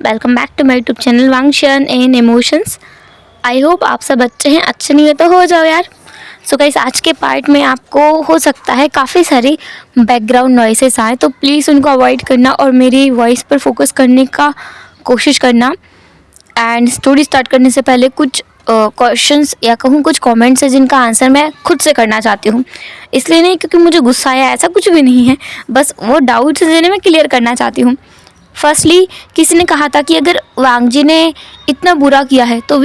Welcome back to my YouTube channel वांगशन and emotions. I hope आप सब अच्छे हैं। अच्छे नहीं है तो हो जाओ यार। सो गाइस, आज के पार्ट में आपको हो सकता है काफ़ी सारी बैकग्राउंड नॉइसेस आए, तो प्लीज़ उनको अवॉइड करना और मेरी वॉइस पर फोकस करने का कोशिश करना। एंड स्टोरी स्टार्ट करने से पहले कुछ क्वेश्चंस या कहूँ कुछ कमेंट्स है जिनका आंसर मैं खुद से करना चाहती हूँ। इसलिए नहीं क्योंकि मुझे गुस्सा आया, ऐसा कुछ भी नहीं है, बस वो डाउट्स जिन्हें मैं क्लियर करना चाहती हूँ। फर्स्टली, किसी ने कहा था कि अगर वांगजी ने इतना बुरा किया है तो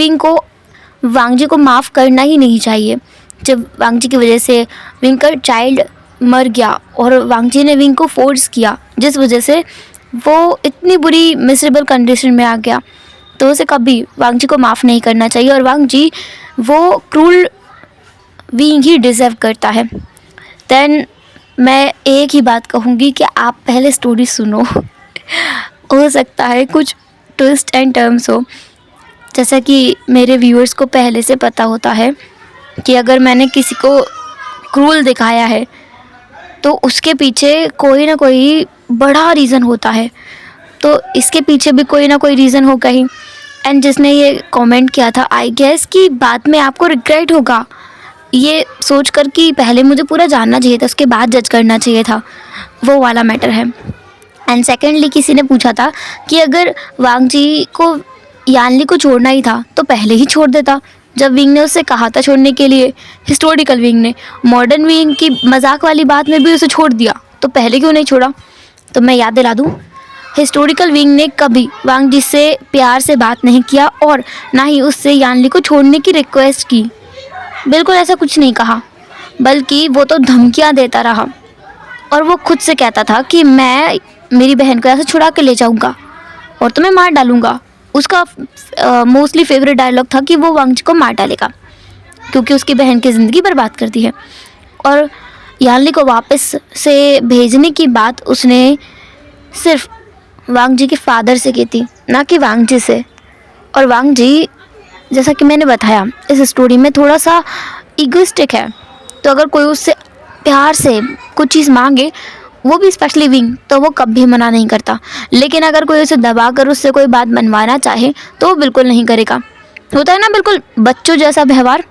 वांगजी को माफ़ करना ही नहीं चाहिए। जब वांगजी की वजह से विंग का चाइल्ड मर गया और वांगजी ने विंग को फोर्स किया, जिस वजह से वो इतनी बुरी मिसेरेबल कंडीशन में आ गया, तो उसे कभी वांगजी को माफ़ नहीं करना चाहिए। और वांगजी वो क्रूल विंग ही डिज़र्व करता है। देन मैं एक ही बात कहूँगी कि आप पहले स्टोरी सुनो। हो सकता है कुछ ट्विस्ट एंड टर्म्स हो, जैसा कि मेरे व्यूअर्स को पहले से पता होता है कि अगर मैंने किसी को क्रूल दिखाया है तो उसके पीछे कोई ना कोई बड़ा रीज़न होता है, तो इसके पीछे भी कोई ना कोई रीज़न होगा ही। एंड जिसने ये कमेंट किया था, आई गेस कि बाद में आपको रिग्रेट होगा, ये सोच कर कि पहले मुझे पूरा जानना चाहिए था, उसके बाद जज करना चाहिए था, वो वाला मैटर है। एंड सेकेंडली, किसी ने पूछा था कि अगर वांगजी को यानली को छोड़ना ही था तो पहले ही छोड़ देता, जब विंग ने उससे कहा था छोड़ने के लिए। हिस्टोरिकल विंग ने मॉडर्न विंग की मजाक वाली बात में भी उसे छोड़ दिया, तो पहले क्यों नहीं छोड़ा? तो मैं याद दिला दूँ, हिस्टोरिकल विंग ने कभी वांगजी से प्यार से बात नहीं किया और ना ही उससे यानली को छोड़ने की रिक्वेस्ट की। बिल्कुल ऐसा कुछ नहीं कहा, बल्कि वो तो धमकियाँ देता रहा और वो खुद से कहता था कि मैं मेरी बहन को ऐसे छुड़ा के ले जाऊंगा और तुम्हें मार डालूंगा। उसका मोस्टली फेवरेट डायलॉग था कि वो वांगजी को मार डालेगा क्योंकि उसकी बहन की ज़िंदगी बर्बाद कर दी है। और यानली को वापस से भेजने की बात उसने सिर्फ वांगजी के फादर से की थी, ना कि वांगजी से। और वांगजी, जैसा कि मैंने बताया, इस स्टोरी में थोड़ा सा इगोइस्टिक है, तो अगर कोई उससे प्यार से कुछ चीज़ मांगे, वो भी स्पेशली विंग, तो वो कभी मना नहीं करता। लेकिन अगर कोई उसे दबा कर उससे कोई बात मनवाना चाहे तो वो बिल्कुल नहीं करेगा। होता है ना बिल्कुल बच्चों जैसा व्यवहार,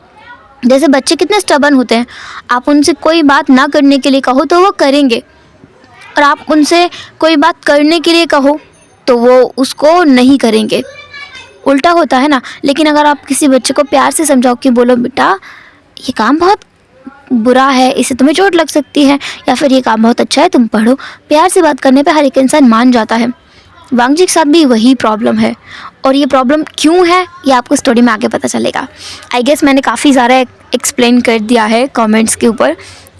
जैसे बच्चे कितने स्टबर्न होते हैं, आप उनसे कोई बात ना करने के लिए कहो तो वो करेंगे, और आप उनसे कोई बात करने के लिए कहो तो वो उसको नहीं करेंगे। उल्टा होता है ना। लेकिन अगर आप किसी बच्चे को प्यार से समझाओ कि बोलो बेटा ये काम बहुत बुरा है, इससे तुम्हें चोट लग सकती है, या फिर ये काम बहुत अच्छा है, तुम पढ़ो, प्यार से बात करने पे हर एक इंसान मान जाता है। वांगजी के साथ भी वही प्रॉब्लम है, और ये प्रॉब्लम क्यों है ये आपको स्टोरी में आगे पता चलेगा। आई गेस मैंने काफ़ी सारा एक्सप्लेन कर दिया है कमेंट्स के ऊपर,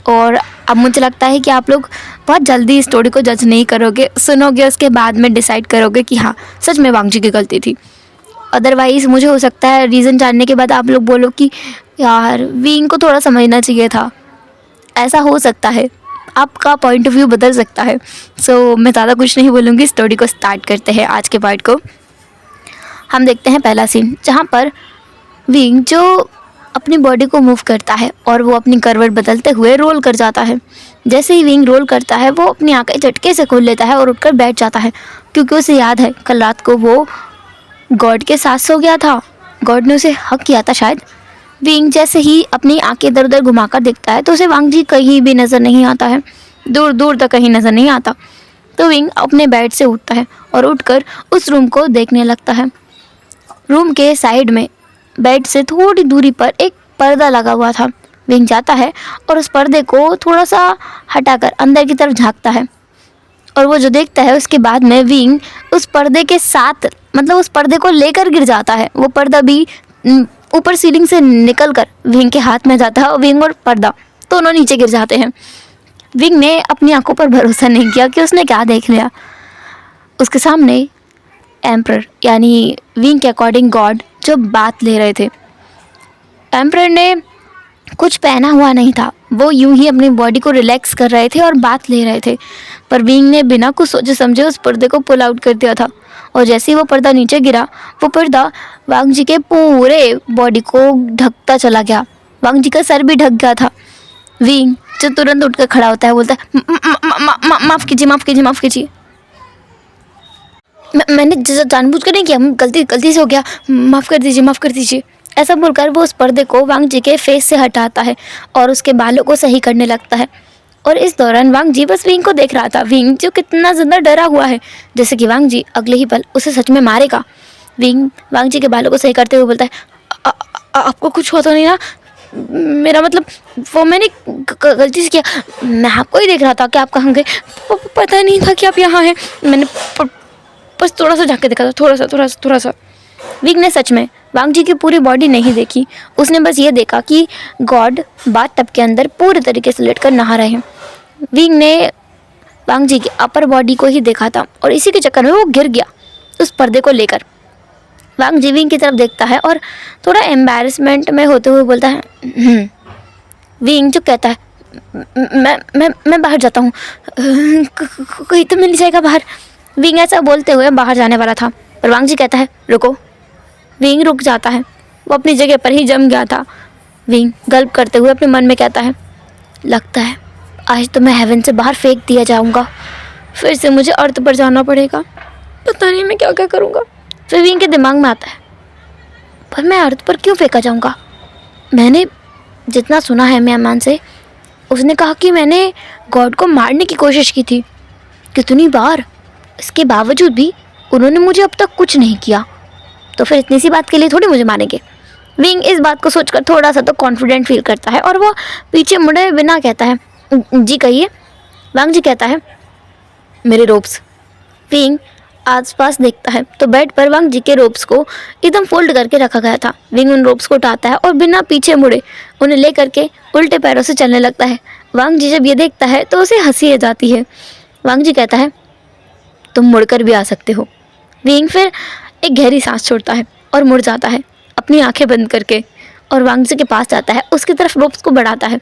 और अब मुझे लगता है कि आप लोग बहुत जल्दी स्टोरी को जज नहीं करोगे, सुनोगे, उसके बाद में डिसाइड करोगे कि हाँ सच में वांगजी की गलती थी। अदरवाइज़ मुझे हो सकता है रीज़न जानने के बाद आप लोग बोलो कि यार विंग को थोड़ा समझना चाहिए था। ऐसा हो सकता है, आपका पॉइंट ऑफ व्यू बदल सकता है। सो मैं ज़्यादा कुछ नहीं बोलूँगी, स्टोरी को स्टार्ट करते हैं। आज के पार्ट को हम देखते हैं पहला सीन, जहाँ पर विंग जो अपनी बॉडी को मूव करता है और वो अपनी करवट बदलते हुए रोल कर जाता है। जैसे ही विंग रोल करता है वो अपनी आंखें झटके से खोल लेता है और उठकर बैठ जाता है, क्योंकि उसे याद है कल रात को वो गॉड के साथ सो गया था, गॉड ने उसे हक किया था शायद। विंग जैसे ही अपनी आंखें इधर उधर घुमाकर देखता है तो उसे वांगजी कहीं भी नज़र नहीं आता है, दूर दूर तक कहीं नज़र नहीं आता। तो विंग अपने बेड से उठता है और उठकर उस रूम को देखने लगता है। रूम के साइड में बेड से थोड़ी दूरी पर एक पर्दा लगा हुआ था। विंग जाता है और उस पर्दे को थोड़ा सा हटाकर अंदर की तरफ झांकता है, और वो जो देखता है उसके बाद में विंग उस पर्दे के साथ, मतलब उस पर्दे को लेकर गिर जाता है। वो पर्दा भी ऊपर सीलिंग से निकलकर विंग के हाथ में जाता है और विंग और पर्दा दोनों नीचे गिर जाते हैं। विंग ने अपनी आंखों पर भरोसा नहीं किया कि उसने क्या देख लिया। उसके सामने एम्परर, यानी विंग के अकॉर्डिंग गॉड, जो बात ले रहे थे। एम्परर ने कुछ पहना हुआ नहीं था, वो यूं ही अपनी बॉडी को रिलैक्स कर रहे थे और बात ले रहे थे, पर विंग ने बिना कुछ सोचे समझे उस पर्दे को पुल आउट कर दिया था। और जैसे ही वो पर्दा नीचे गिरा, वो पर्दा वांगजी के पूरे बॉडी को ढकता चला गया। वांगजी का सर भी ढक गया था। विंग जो तुरंत उठकर खड़ा होता है, बोलता है माफ़ कीजिए, माफ़ कीजिए, माफ़ कीजिए। मैंने जानबूझ कर नहीं किया, गलती से हो गया, माफ़ कर दीजिए। ऐसा बोलकर वो उस पर्दे को वांग जी के फेस से हटाता है और उसके बालों को सही करने लगता है। और इस दौरान वांग जी बस विंग को देख रहा था, विंग जो कितना ज़्यादा डरा हुआ है, जैसे कि वांग जी अगले ही पल उसे सच में मारेगा। विंग वांग जी के बालों को सही करते हुए बोलता है, आपको कुछ हुआ तो नहीं ना? मेरा मतलब वो मैंने गलती से किया, मैं आपको ही देख रहा था कि आप कहाँ गए, पता नहीं था कि आप यहाँ हैं, मैंने बस थोड़ा सा झाँक के देखा था, थोड़ा सा। विंग ने सच में वांग जी की पूरी बॉडी नहीं देखी, उसने बस ये देखा कि गॉड बाथ टब के अंदर पूरे तरीके से लेटकर नहा रहे हैं। विंग ने वांग जी की अपर बॉडी को ही देखा था और इसी के चक्कर में वो गिर गया उस पर्दे को लेकर। वांग जी विंग की तरफ देखता है और थोड़ा एम्बैरेसमेंट में होते हुए बोलता है, विंग जो कहता है, मैं बाहर जाता हूँ, कोई तो मिल जाएगा बाहर। विंग ऐसा बोलते हुए बाहर जाने वाला था, पर वांग जी कहता है, रुको। विंग रुक जाता है, वो अपनी जगह पर ही जम गया था। विंग गल्प करते हुए अपने मन में कहता है, लगता है आज तो मैं हेवन से बाहर फेंक दिया जाऊंगा, फिर से मुझे अर्थ पर जाना पड़ेगा, पता नहीं मैं क्या क्या करूँगा। फिर विंग के दिमाग में आता है, पर मैं अर्थ पर क्यों फेंका जाऊँगा? मैंने जितना सुना है मेहमान से, उसने कहा कि मैंने गॉड को मारने की कोशिश की थी कितनी बार, इसके बावजूद भी उन्होंने मुझे अब तक कुछ नहीं किया, तो फिर इतनी सी बात के लिए थोड़ी मुझे मारेंगे। विंग इस बात को सोचकर थोड़ा सा तो कॉन्फिडेंट फील करता है और वो पीछे मुड़े बिना कहता है, जी कहिए। वांग जी कहता है, मेरे रोप्स। विंग आसपास देखता है तो बेड पर वांग जी के रोप्स को एकदम फोल्ड करके रखा गया था। विंग उन रोप्स को उठाता है और बिना पीछे मुड़े उन्हें ले करके उल्टे पैरों से चलने लगता है। वांग जी जब ये देखता है तो उसे हंसी आ जाती है। वांग जी कहता है, तुम मुड़कर भी आ सकते हो। विंग फिर एक गहरी सांस छोड़ता है और मुड़ जाता है अपनी आंखें बंद करके और वांग जी के पास जाता है, उसकी तरफ रोप्स को बढ़ाता है।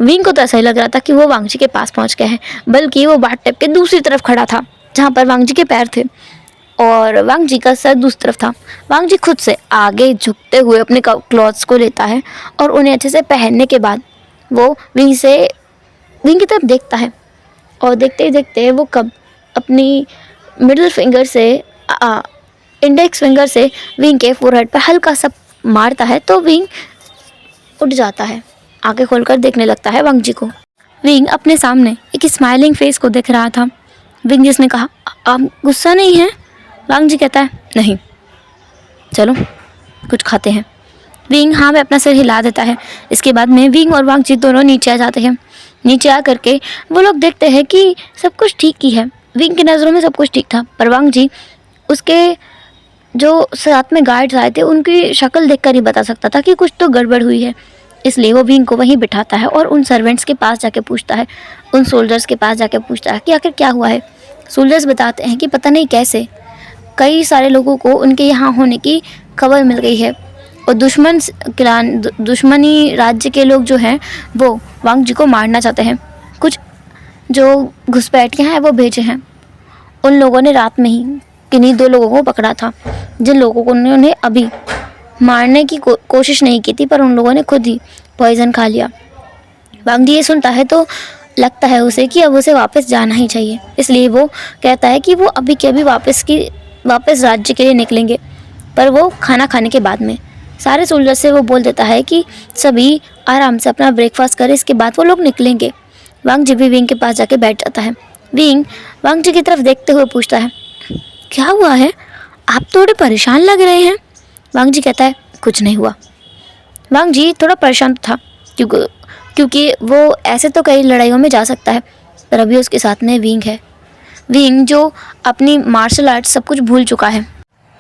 विंग को तो ऐसा ही लग रहा था कि वो वांग जी के पास पहुंच गया है, बल्कि वो बाथटब के दूसरी तरफ खड़ा था जहाँ पर वांग जी के पैर थे और वांग जी का सर दूसरी तरफ था। वांग जी खुद से आगे झुकते हुए अपने क्लॉथ्स को लेता है और उन्हें अच्छे से पहनने के बाद वो विंग की तरफ देखता है और देखते ही देखते वो कब अपनी मिडिल फिंगर से इंडेक्स फिंगर से विंग के फोरहेड पर हल्का सा मारता है तो विंग उठ जाता है, आंखें खोलकर देखने लगता है वांग जी को। विंग अपने सामने एक स्माइलिंग फेस को देख रहा था। विंग जिसने कहा, आप गुस्सा नहीं हैं? वांग जी कहता है, नहीं, चलो कुछ खाते हैं। विंग हाँ में अपना सिर हिला देता है। इसके बाद में विंग और वांग जी दोनों नीचे आ जाते हैं। नीचे आ करके वो लोग देखते हैं कि सब कुछ ठीक ही है। विंग की नज़रों में सब कुछ ठीक था, पर वांग जी उसके जो साथ में गार्ड्स आए थे उनकी शक्ल देखकर ही बता सकता था कि कुछ तो गड़बड़ हुई है। इसलिए वो विंग को वहीं बिठाता है और उन सर्वेंट्स के पास जाके पूछता है, उन सोल्जर्स के पास जाके पूछता है कि आखिर क्या हुआ है। सोल्जर्स बताते हैं कि पता नहीं कैसे कई सारे लोगों को उनके यहाँ होने की खबर मिल गई है और दुश्मनी राज्य के लोग जो हैं वो वांग जी को मारना चाहते हैं। कुछ जो घुसपैठियाँ हैं वो भेजे हैं। उन लोगों ने रात में ही किन्हीं 2 लोगों को पकड़ा था, जिन लोगों को उन्होंने अभी मारने की कोशिश नहीं की थी, पर उन लोगों ने खुद ही पॉइजन खा लिया। वांग जी ये सुनता है तो लगता है उसे कि अब उसे वापस जाना ही चाहिए, इसलिए वो कहता है कि वो अभी के अभी वापस राज्य के लिए निकलेंगे, पर वो खाना खाने के बाद में। सारे सोल्जर से वो बोल देता है कि सभी आराम से अपना ब्रेकफास्ट करें, इसके बाद वो लोग निकलेंगे। वांग जी भी विंग के पास जाके बैठ जाता है। विंग वांग जी की तरफ देखते हुए पूछता है, क्या हुआ है, आप थोड़े परेशान लग रहे हैं? वांग जी कहता है, कुछ नहीं हुआ। वांग जी थोड़ा परेशान था क्योंकि वो ऐसे तो कई लड़ाइयों में जा सकता है, पर अभी उसके साथ में विंग है। विंग जो अपनी मार्शल आर्ट सब कुछ भूल चुका है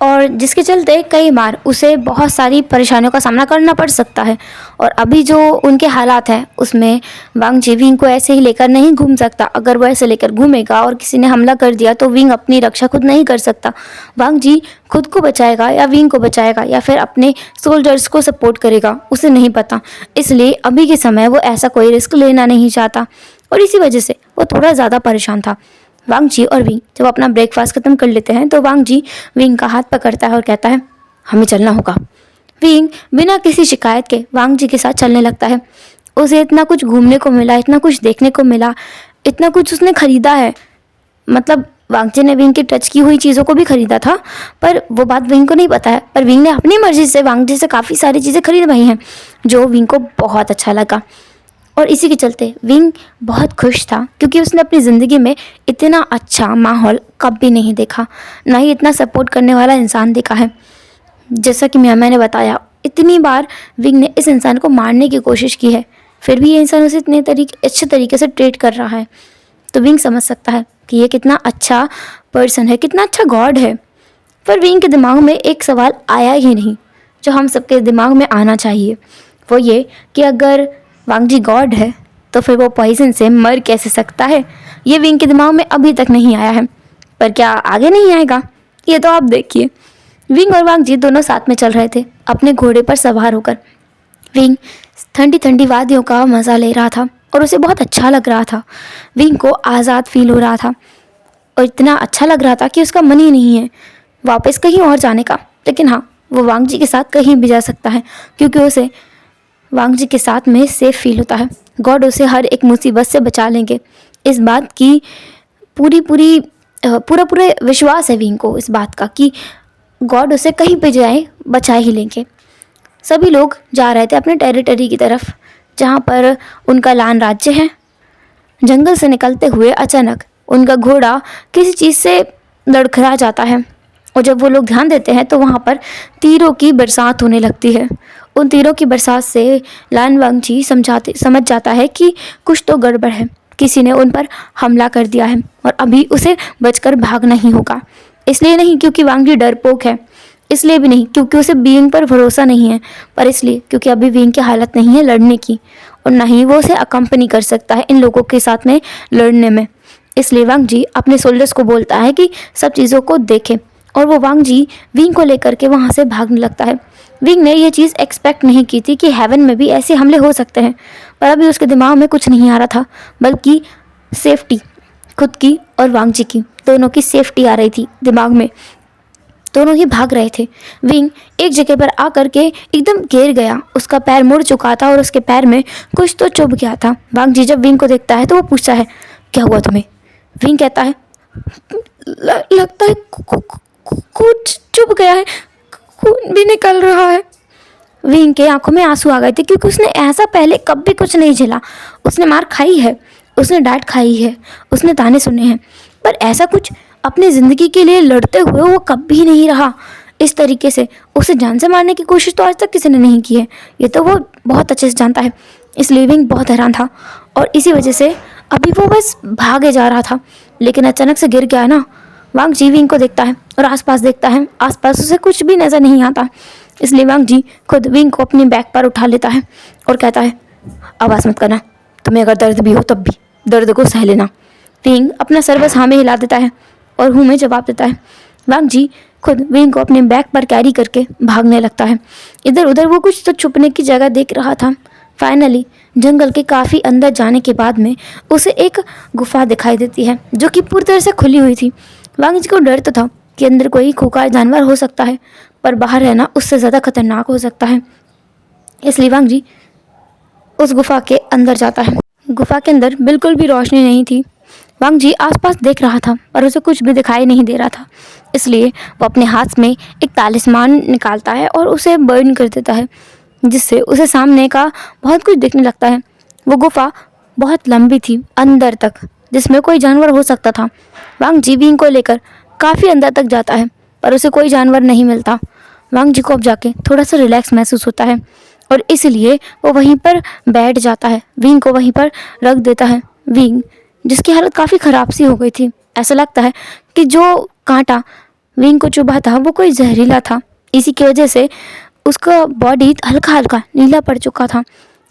और जिसके चलते कई बार उसे बहुत सारी परेशानियों का सामना करना पड़ सकता है। और अभी जो उनके हालात हैं उसमें वांग जी विंग को ऐसे ही लेकर नहीं घूम सकता। अगर वो ऐसे लेकर घूमेगा और किसी ने हमला कर दिया तो विंग अपनी रक्षा खुद नहीं कर सकता। वांग जी खुद को बचाएगा या विंग को बचाएगा या फिर अपने सोल्जर्स को सपोर्ट करेगा, उसे नहीं पता। इसलिए अभी के समय वो ऐसा कोई रिस्क लेना नहीं चाहता और इसी वजह से वो थोड़ा ज़्यादा परेशान था। वांग जी और विंग जब अपना ब्रेकफास्ट खत्म कर लेते हैं तो वांग जी विंग का हाथ पकड़ता है और कहता है, हमें चलना होगा। विंग बिना किसी शिकायत के वांग जी के साथ चलने लगता है। उसे इतना कुछ घूमने को मिला, इतना कुछ देखने को मिला, इतना कुछ उसने खरीदा है, मतलब वांगजी ने विंग की टच की हुई चीज़ों को भी खरीदा था, पर वो बात विंग को नहीं पता है। पर विंग ने अपनी मर्जी से वांगजी से काफ़ी सारी चीज़ें खरीदवाई हैं जो विंग को बहुत अच्छा लगा। और इसी के चलते विंग बहुत खुश था, क्योंकि उसने अपनी ज़िंदगी में इतना अच्छा माहौल कभी नहीं देखा, ना ही इतना सपोर्ट करने वाला इंसान देखा है। जैसा कि मैंने बताया, इतनी बार विंग ने इस इंसान को मारने की कोशिश की है, फिर भी ये इंसान उसे इतने अच्छे तरीके से ट्रीट कर रहा है। तो विंग समझ सकता है कि ये कितना अच्छा पर्सन है, कितना अच्छा गॉड है। पर विंग के दिमाग में एक सवाल आया ही नहीं जो हम सबके दिमाग में आना चाहिए, वो ये कि अगर वांगजी गॉड है तो फिर वो पॉइजन से मर कैसे सकता है। ये विंग के दिमाग में अभी तक नहीं आया है, पर क्या आगे नहीं आएगा, ये तो आप देखिए। विंग और वांगजी दोनों साथ में चल रहे थे अपने घोड़े पर सवार होकर। विंग ठंडी ठंडी वादियों का मज़ा ले रहा था और उसे बहुत अच्छा लग रहा था। विंग को आज़ाद फील हो रहा था और इतना अच्छा लग रहा था कि उसका मन ही नहीं है वापस कहीं और जाने का। लेकिन हाँ, वो वांगजी के साथ कहीं भी जा सकता है, क्योंकि उसे वांगजी के साथ में सेफ फील होता है। गॉड उसे हर एक मुसीबत से बचा लेंगे, इस बात की पूरा पूरा विश्वास है विंग को, इस बात का कि गॉड उसे कहीं पे जाए बचा ही लेंगे। सभी लोग जा रहे थे अपने टेरिटरी की तरफ, जहाँ पर उनका लान राज्य है। जंगल से निकलते हुए अचानक उनका घोड़ा किसी चीज़ से लड़खड़ा जाता है, और जब वो लोग ध्यान देते हैं तो वहाँ पर तीरों की बरसात होने लगती है। उन तीरों की बरसात से लान वांगजी समझ जाता है कि कुछ तो गड़बड़ है, किसी ने उन पर हमला कर दिया है और अभी उसे बचकर भागना ही होगा। इसलिए नहीं क्योंकि वांगजी डरपोक है, इसलिए भी नहीं क्योंकि उसे बीइंग पर भरोसा नहीं है, पर इसलिए क्योंकि अभी बीइंग की हालत नहीं है लड़ने की, और ना ही वो उसे अकम्पनी कर सकता है इन लोगों के साथ में लड़ने में। इसलिए वांगजी अपने सोल्जर्स को बोलता है कि सब चीज़ों को देखें, और वो वांगजी विंग को लेकर के वहाँ से भागने लगता है। विंग ने ये चीज़ एक्सपेक्ट नहीं की थी कि हेवन में भी ऐसे हमले हो सकते हैं, पर अभी उसके दिमाग में कुछ नहीं आ रहा था, बल्कि सेफ्टी, खुद की और वांगजी की, दोनों की सेफ्टी आ रही थी दिमाग में। दोनों ही भाग रहे थे। विंग एक जगह पर आकर के एकदम गिर गया, उसका पैर मुड़ चुका था और उसके पैर में कुछ तो चुभ गया था। वांगजी जब विंग को देखता है तो वो पूछता है, क्या हुआ तुम्हें? विंग कहता है, लगता है कुछ चुभ गया है, खून भी निकल रहा है। विंग के आंखों में आंसू आ गए थे, क्योंकि उसने ऐसा पहले कभी कुछ नहीं झेला। उसने मार खाई है, उसने डांट खाई है, उसने ताने सुने हैं, पर ऐसा कुछ अपनी ज़िंदगी के लिए लड़ते हुए वो कभी नहीं रहा। इस तरीके से उसे जान से मारने की कोशिश तो आज तक किसी ने नहीं की है, ये तो वो बहुत अच्छे से जानता है। इसलिए विंग बहुत हैरान था, और इसी वजह से अभी वो बस भागे जा रहा था, लेकिन अचानक से गिर गया ना। वांगजी विंग को देखता है और आसपास देखता है, आसपास उसे कुछ भी नज़र नहीं आता। इसलिए वांगजी खुद विंग को अपनी बैक पर उठा लेता है और कहता है, आवाज़ मत करना, तुम्हें अगर दर्द भी हो तब भी दर्द को सह लेना। विंग अपना सर बस हाँ में हिला देता है और हूँ में जवाब देता है। वांगजी खुद विंग को अपने बैक पर कैरी करके भागने लगता है। इधर उधर वो कुछ तो छुपने की जगह देख रहा था। फाइनली जंगल के काफ़ी अंदर जाने के बाद में उसे एक गुफा दिखाई देती है, जो कि पूरी तरह से खुली हुई थी। वांगजी को डर तो था कि अंदर कोई खूंखार जानवर हो सकता है, पर बाहर रहना उससे ज़्यादा खतरनाक हो सकता है। इसलिए वांगजी उस गुफा के अंदर जाता है। गुफा के अंदर बिल्कुल भी रोशनी नहीं थी। वांगजी आसपास देख रहा था, पर उसे कुछ भी दिखाई नहीं दे रहा था। इसलिए वो अपने हाथ में एक तालिस्मान निकालता है और उसे बर्न कर देता है, जिससे उसे सामने का बहुत कुछ दिखने लगता है। वो गुफा बहुत लंबी थी अंदर तक, जिसमें कोई जानवर हो सकता था। वांगजी विंग को लेकर काफ़ी अंदर तक जाता है, पर उसे कोई जानवर नहीं मिलता। वांगजी को अब जाके थोड़ा सा रिलैक्स महसूस होता है, और इसलिए वो वहीं पर बैठ जाता है, विंग को वहीं पर रख देता है। विंग जिसकी हालत काफ़ी ख़राब सी हो गई थी, ऐसा लगता है कि जो कांटा विंग को चुभा था वो कोई जहरीला था। इसी की वजह से उसका बॉडी हल्का हल्का नीला पड़ चुका था।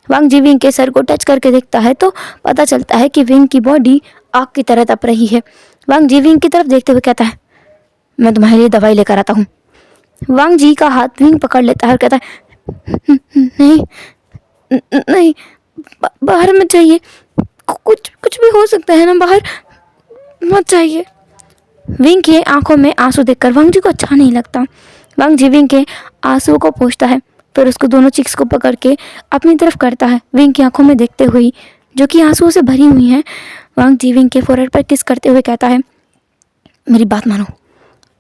वांगजी विंग के सर को टच करके देखता है तो पता चलता है कि विंग की बॉडी आग की तरह तप रही है। वांगजी विंग की तरफ देखते हुए कहता है, मैं तुम्हारे लिए दवाई लेकर आता हूँ। वांगजी का हाथ विंग पकड़ लेता है और कहता है, नहीं नहीं, बाहर मत जाइए, कुछ भी हो सकता है ना, बाहर मत जाइए। विंग के आंखों में आंसू देखकर वांगजी को अच्छा नहीं लगता। वांगजी विंग के आंसू को पोंछता है, फिर उसको दोनों चिक्स को पकड़ के अपनी तरफ करता है, विंग की आंखों में देखते हुए जो कि आंसुओं से भरी हुई हैं। वांगजी विंग के फोrehead पर किस करते हुए कहता है, मेरी बात मानो,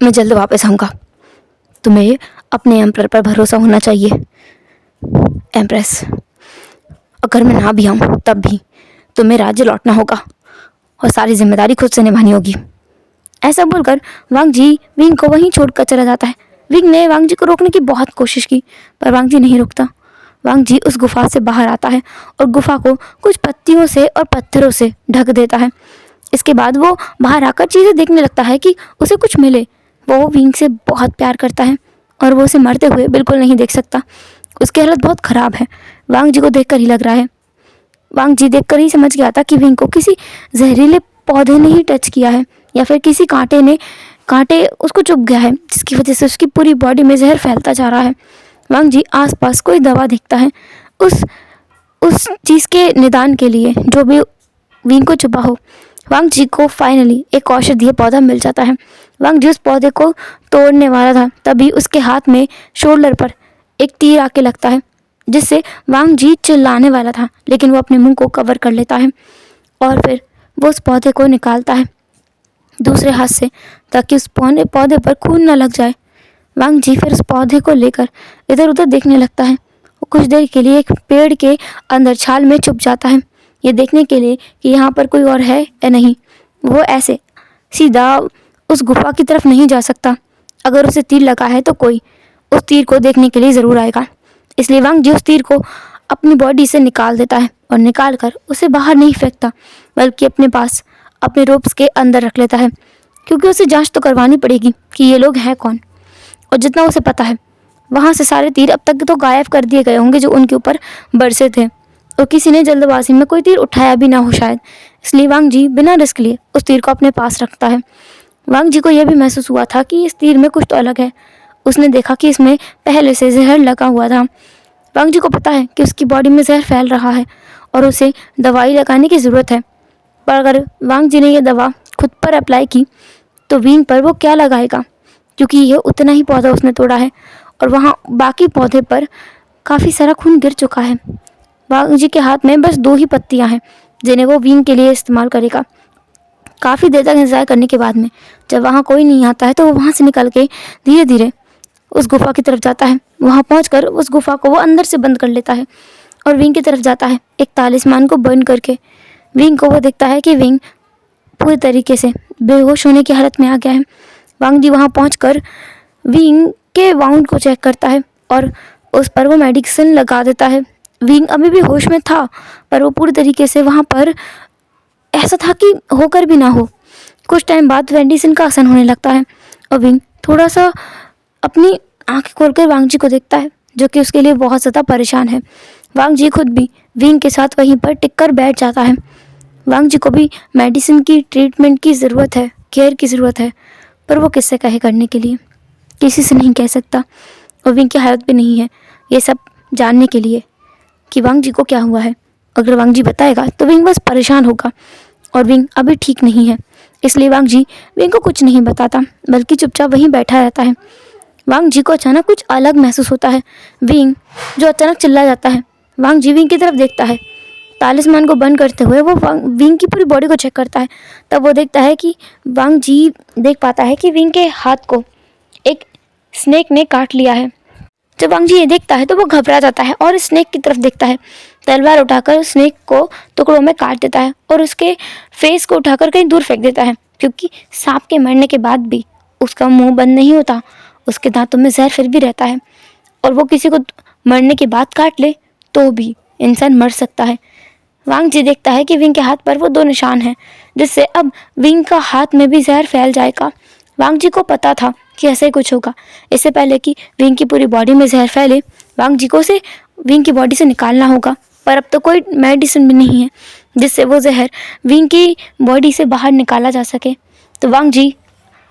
मैं जल्द वापस आऊँगा। तुम्हें अपने एम्प्रर पर भरोसा होना चाहिए। एम्प्रेस, अगर मैं ना भी आऊँ तब भी तुम्हें राज्य लौटना होगा और सारी जिम्मेदारी खुद से निभानी होगी। ऐसा बोलकर वांग जी विंग को वहीं छोड़कर चला जाता है। विंग ने वांग जी को रोकने की बहुत कोशिश की, पर वांग जी नहीं रुकता। वांग जी उस गुफा से बाहर आता है और गुफा को कुछ पत्तियों से और पत्थरों से ढक देता है। इसके बाद वो बाहर आकर चीज़ें देखने लगता है कि उसे कुछ मिले। वो विंग से बहुत प्यार करता है और वो उसे मरते हुए बिल्कुल नहीं देख सकता। उसकी हालत बहुत ख़राब है। वांग जी को देखकर ही लग रहा है, वांग जी देखकर ही समझ गया था कि विंग को किसी जहरीले पौधे ने ही टच किया है या फिर किसी कांटे उसको चुभ गया है, जिसकी वजह से उसकी पूरी बॉडी में जहर फैलता जा रहा है। वांग जी आसपास कोई दवा देखता है उस चीज़ के निदान के लिए जो भी विंग को चुभा हो। वांग जी को फाइनली एक औषधीय पौधा मिल जाता है। वांग जी उस पौधे को तोड़ने वाला था, तभी उसके हाथ में शोल्डर पर एक तीर आके लगता है, जिससे वांग जी चिल्लाने वाला था, लेकिन वो अपने मुंह को कवर कर लेता है और फिर वो उस पौधे को निकालता है दूसरे हाथ से, ताकि उस पौधे पर खून न लग जाए। वांग जी फिर उस पौधे को लेकर इधर उधर देखने लगता है। वो कुछ देर के लिए एक पेड़ के अंदर छाल में छुप जाता है, ये देखने के लिए कि यहाँ पर कोई और है या नहीं। वो ऐसे सीधा उस गुफा की तरफ नहीं जा सकता। अगर उसे तीर लगा है तो कोई उस तीर को देखने के लिए ज़रूर आएगा। इसलिए वांग जी उस तीर को अपनी बॉडी से निकाल देता है और निकाल कर उसे बाहर नहीं फेंकता, बल्कि अपने पास अपने रोप्स के अंदर रख लेता है, क्योंकि उसे जांच तो करवानी पड़ेगी कि ये लोग हैं कौन। और जितना उसे पता है, वहाँ से सारे तीर अब तक तो गायब कर दिए गए होंगे जो उनके ऊपर बरसे थे, और किसी ने जल्दबाजी में कोई तीर उठाया भी ना हो शायद। इसलिए वांग जी बिना रिस्क लिए उस तीर को अपने पास रखता है। वांग जी को यह भी महसूस हुआ था कि इस तीर में कुछ तो अलग है। उसने देखा कि इसमें पहले से जहर लगा हुआ था। वांग जी को पता है कि उसकी बॉडी में जहर फैल रहा है और उसे दवाई लगाने की ज़रूरत है। पर अगर वांग जी ने यह दवा खुद पर अप्लाई की तो विंग पर वो क्या लगाएगा, क्योंकि ये उतना ही पौधा उसने तोड़ा है और वहाँ बाकी पौधे पर काफ़ी सारा खून गिर चुका है। वांग जी के हाथ में बस 2 ही पत्तियाँ हैं जिन्हें वो विंग के लिए इस्तेमाल करेगा। काफ़ी देर तक इंतजार करने के बाद में जब वहाँ कोई नहीं आता है तो वो वहाँ से निकल के धीरे धीरे उस गुफा की तरफ जाता है। वहाँ पहुँचकर उस गुफा को वो अंदर से बंद कर लेता है और विंग की तरफ जाता है, एक तालिस्मान को बर्न करके। विंग को वो देखता है कि विंग पूरी तरीके से बेहोश होने की हालत में आ गया है। वांग जी वहाँ पहुँचकर विंग के वाउंड को चेक करता है और उस पर वो मेडिसिन लगा देता है। विंग अभी भी होश में था, पर वो पूरी तरीके से वहाँ पर ऐसा था कि होकर भी ना हो। कुछ टाइम बाद मेडिसिन का असर होने लगता है और विंग थोड़ा सा अपनी आँखें खोलकर वांग जी को देखता है, जो कि उसके लिए बहुत ज़्यादा परेशान है। वांग जी खुद भी विंग के साथ वहीं पर टिक कर बैठ जाता है। वांग जी को भी मेडिसिन की ट्रीटमेंट की ज़रूरत है, केयर की ज़रूरत है, पर वो किससे कहे करने के लिए, किसी से नहीं कह सकता। और विंग की हालत भी नहीं है ये सब जानने के लिए कि वांग जी को क्या हुआ है। अगर वांग जी बताएगा तो विंग बस परेशान होगा, और विंग अभी ठीक नहीं है। इसलिए वांग जी विंग को कुछ नहीं बताता, बल्कि चुपचाप वहीं बैठा रहता है। वांग जी को अचानक कुछ अलग महसूस होता है। विंग जो अचानक चिल्ला जाता है। वांग जी विंग की तरफ देखता है। तालिस्मान को बंद करते हुए वो विंग की पूरी बॉडी को चेक करता है। तब वो देखता है कि वांग जी देख पाता है कि विंग के हाथ को एक स्नेक ने काट लिया है। जब वांग जी ये देखता है तो वो घबरा जाता है और स्नेक की तरफ देखता है। तलवार उठाकर स्नेक को टुकड़ों में काट देता है और उसके फेस को उठाकर कहीं दूर फेंक देता है, क्योंकि सांप के मरने के बाद भी उसका मुंह बंद नहीं होता, उसके दांतों में जहर फिर भी रहता है, और वो किसी को मरने के बाद काट ले तो भी इंसान मर सकता है। वांग जी देखता है कि विंग के हाथ पर वो 2 निशान हैं, जिससे अब विंग का हाथ में भी जहर फैल जाएगा। वांग जी को पता था कि ऐसे ही कुछ होगा। इससे पहले कि विंग की पूरी बॉडी में जहर फैले, वांग जी को उसे विंग की बॉडी से निकालना होगा, पर अब तो कोई मेडिसिन भी नहीं है जिससे वो जहर विंग की बॉडी से बाहर निकाला जा सके। तो वांग जी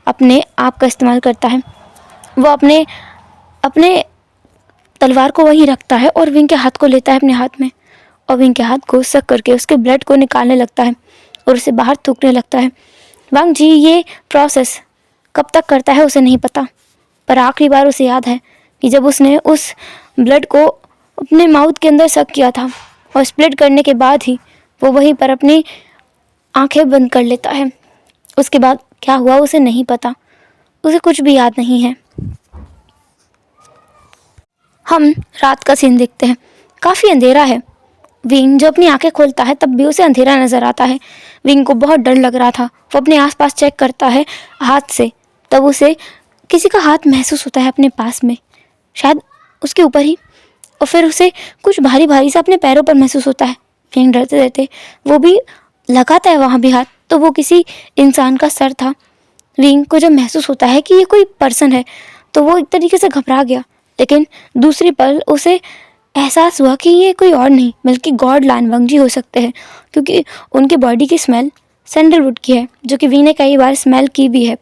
अपने आप का इस्तेमाल करता है। वो अपने तलवार को वहीं रखता है और विंग के हाथ को लेता है अपने हाथ में, और विंग के हाथ को सक करके उसके ब्लड को निकालने लगता है और उसे बाहर थूकने लगता है। वांग जी ये प्रोसेस कब तक करता है उसे नहीं पता, पर आखिरी बार उसे याद है कि जब उसने उस ब्लड को अपने माउथ के अंदर सक किया था, और स्प्लिट करने के बाद ही वो वहीं पर अपनी आंखें बंद कर लेता है। उसके बाद क्या हुआ उसे नहीं पता, उसे कुछ भी याद नहीं है। हम रात का सीन देखते हैं। काफ़ी अंधेरा है। विंग जो अपनी आंखें खोलता है तब भी उसे अंधेरा नजर आता है। विंग को बहुत डर लग रहा था। वो अपने आसपास चेक करता है हाथ से, तब उसे किसी का हाथ महसूस होता है अपने पास में, शायद उसके ऊपर ही, और फिर उसे कुछ भारी भारी सा अपने पैरों पर महसूस होता है। विंग डरते डरते वो भी लगाता है वहाँ भी हाथ, तो वो किसी इंसान का सर था। विंग को जब महसूस होता है कि ये कोई पर्सन है तो वो एक तरीके से घबरा गया, लेकिन दूसरी पल उसे एहसास हुआ कि ये कोई और नहीं बल्कि गॉड लानवंगजी हो सकते हैं, क्योंकि उनके बॉडी की स्मेल सैंडलवुड की है, जो कि विंग ने कई बार स्मेल की भी है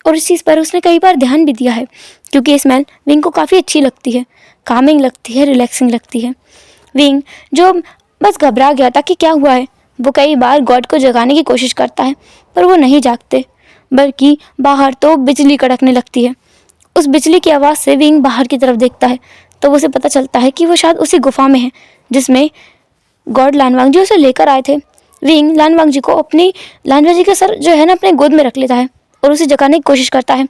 और इस चीज़ पर उसने कई बार ध्यान भी दिया है, क्योंकि ये स्मेल विंग को काफ़ी अच्छी लगती है, कामिंग लगती है, रिलैक्सिंग लगती है। विंग जो बस घबरा गया था कि क्या हुआ है, वो कई बार गॉड को जगाने की कोशिश करता है, पर वो नहीं जागते, बल्कि बाहर तो बिजली कड़कने लगती है। उस बिजली की आवाज़ से विंग बाहर की तरफ देखता है तो उसे पता चलता है कि वो शायद उसी गुफा में है जिसमें गॉड लानवांगजी उसे लेकर आए थे। विंग लानवांगजी को अपनी लानवांगजी का सर जो है ना अपने गोद में रख लेता है और उसे जगाने की कोशिश करता है।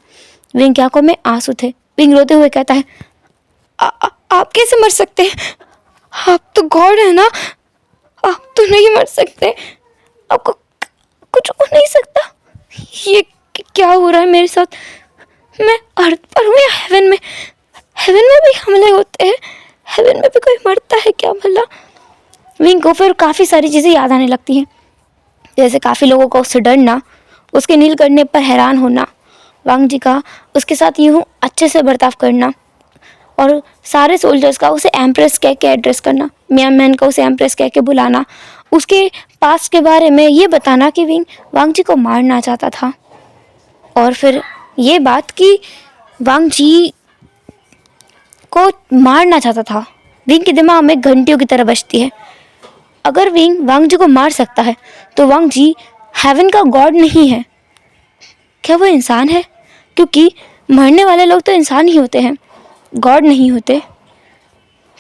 विंग की आंखों में आंसू थे। विंग रोते हुए कहता है, आप कैसे मर सकते हैं? आप तो गॉड है ना, आप तो नहीं मर सकते, आपको कुछ हो नहीं सकता। ये क्या हो रहा है मेरे साथ? मैं अर्थ पर हूँ या हेवन में? हेवन में भी हमले होते हैं? हेवन में भी कोई मरता है क्या भला? विंग को फिर काफ़ी सारी चीज़ें याद आने लगती हैं, जैसे काफ़ी लोगों का उससे डरना, उसके नील करने पर हैरान होना, वांग जी का उसके साथ यूँ अच्छे से बर्ताव करना, और सारे सोल्जर्स का उसे एम्प्रेस कह के एड्रेस करना, मियाँ मैन का उसे एम्प्रेस कह के बुलाना, उसके पास्ट के बारे में ये बताना कि विंग वांग जी को मारना चाहता था। और फिर ये बात कि वांग जी को मारना चाहता था विंग के दिमाग में घंटियों की तरह बजती है। अगर विंग वांग जी को मार सकता है तो वांग जी हेवन का गॉड नहीं है, क्या वो इंसान है? क्योंकि मरने वाले लोग तो इंसान ही होते हैं, गॉड नहीं होते।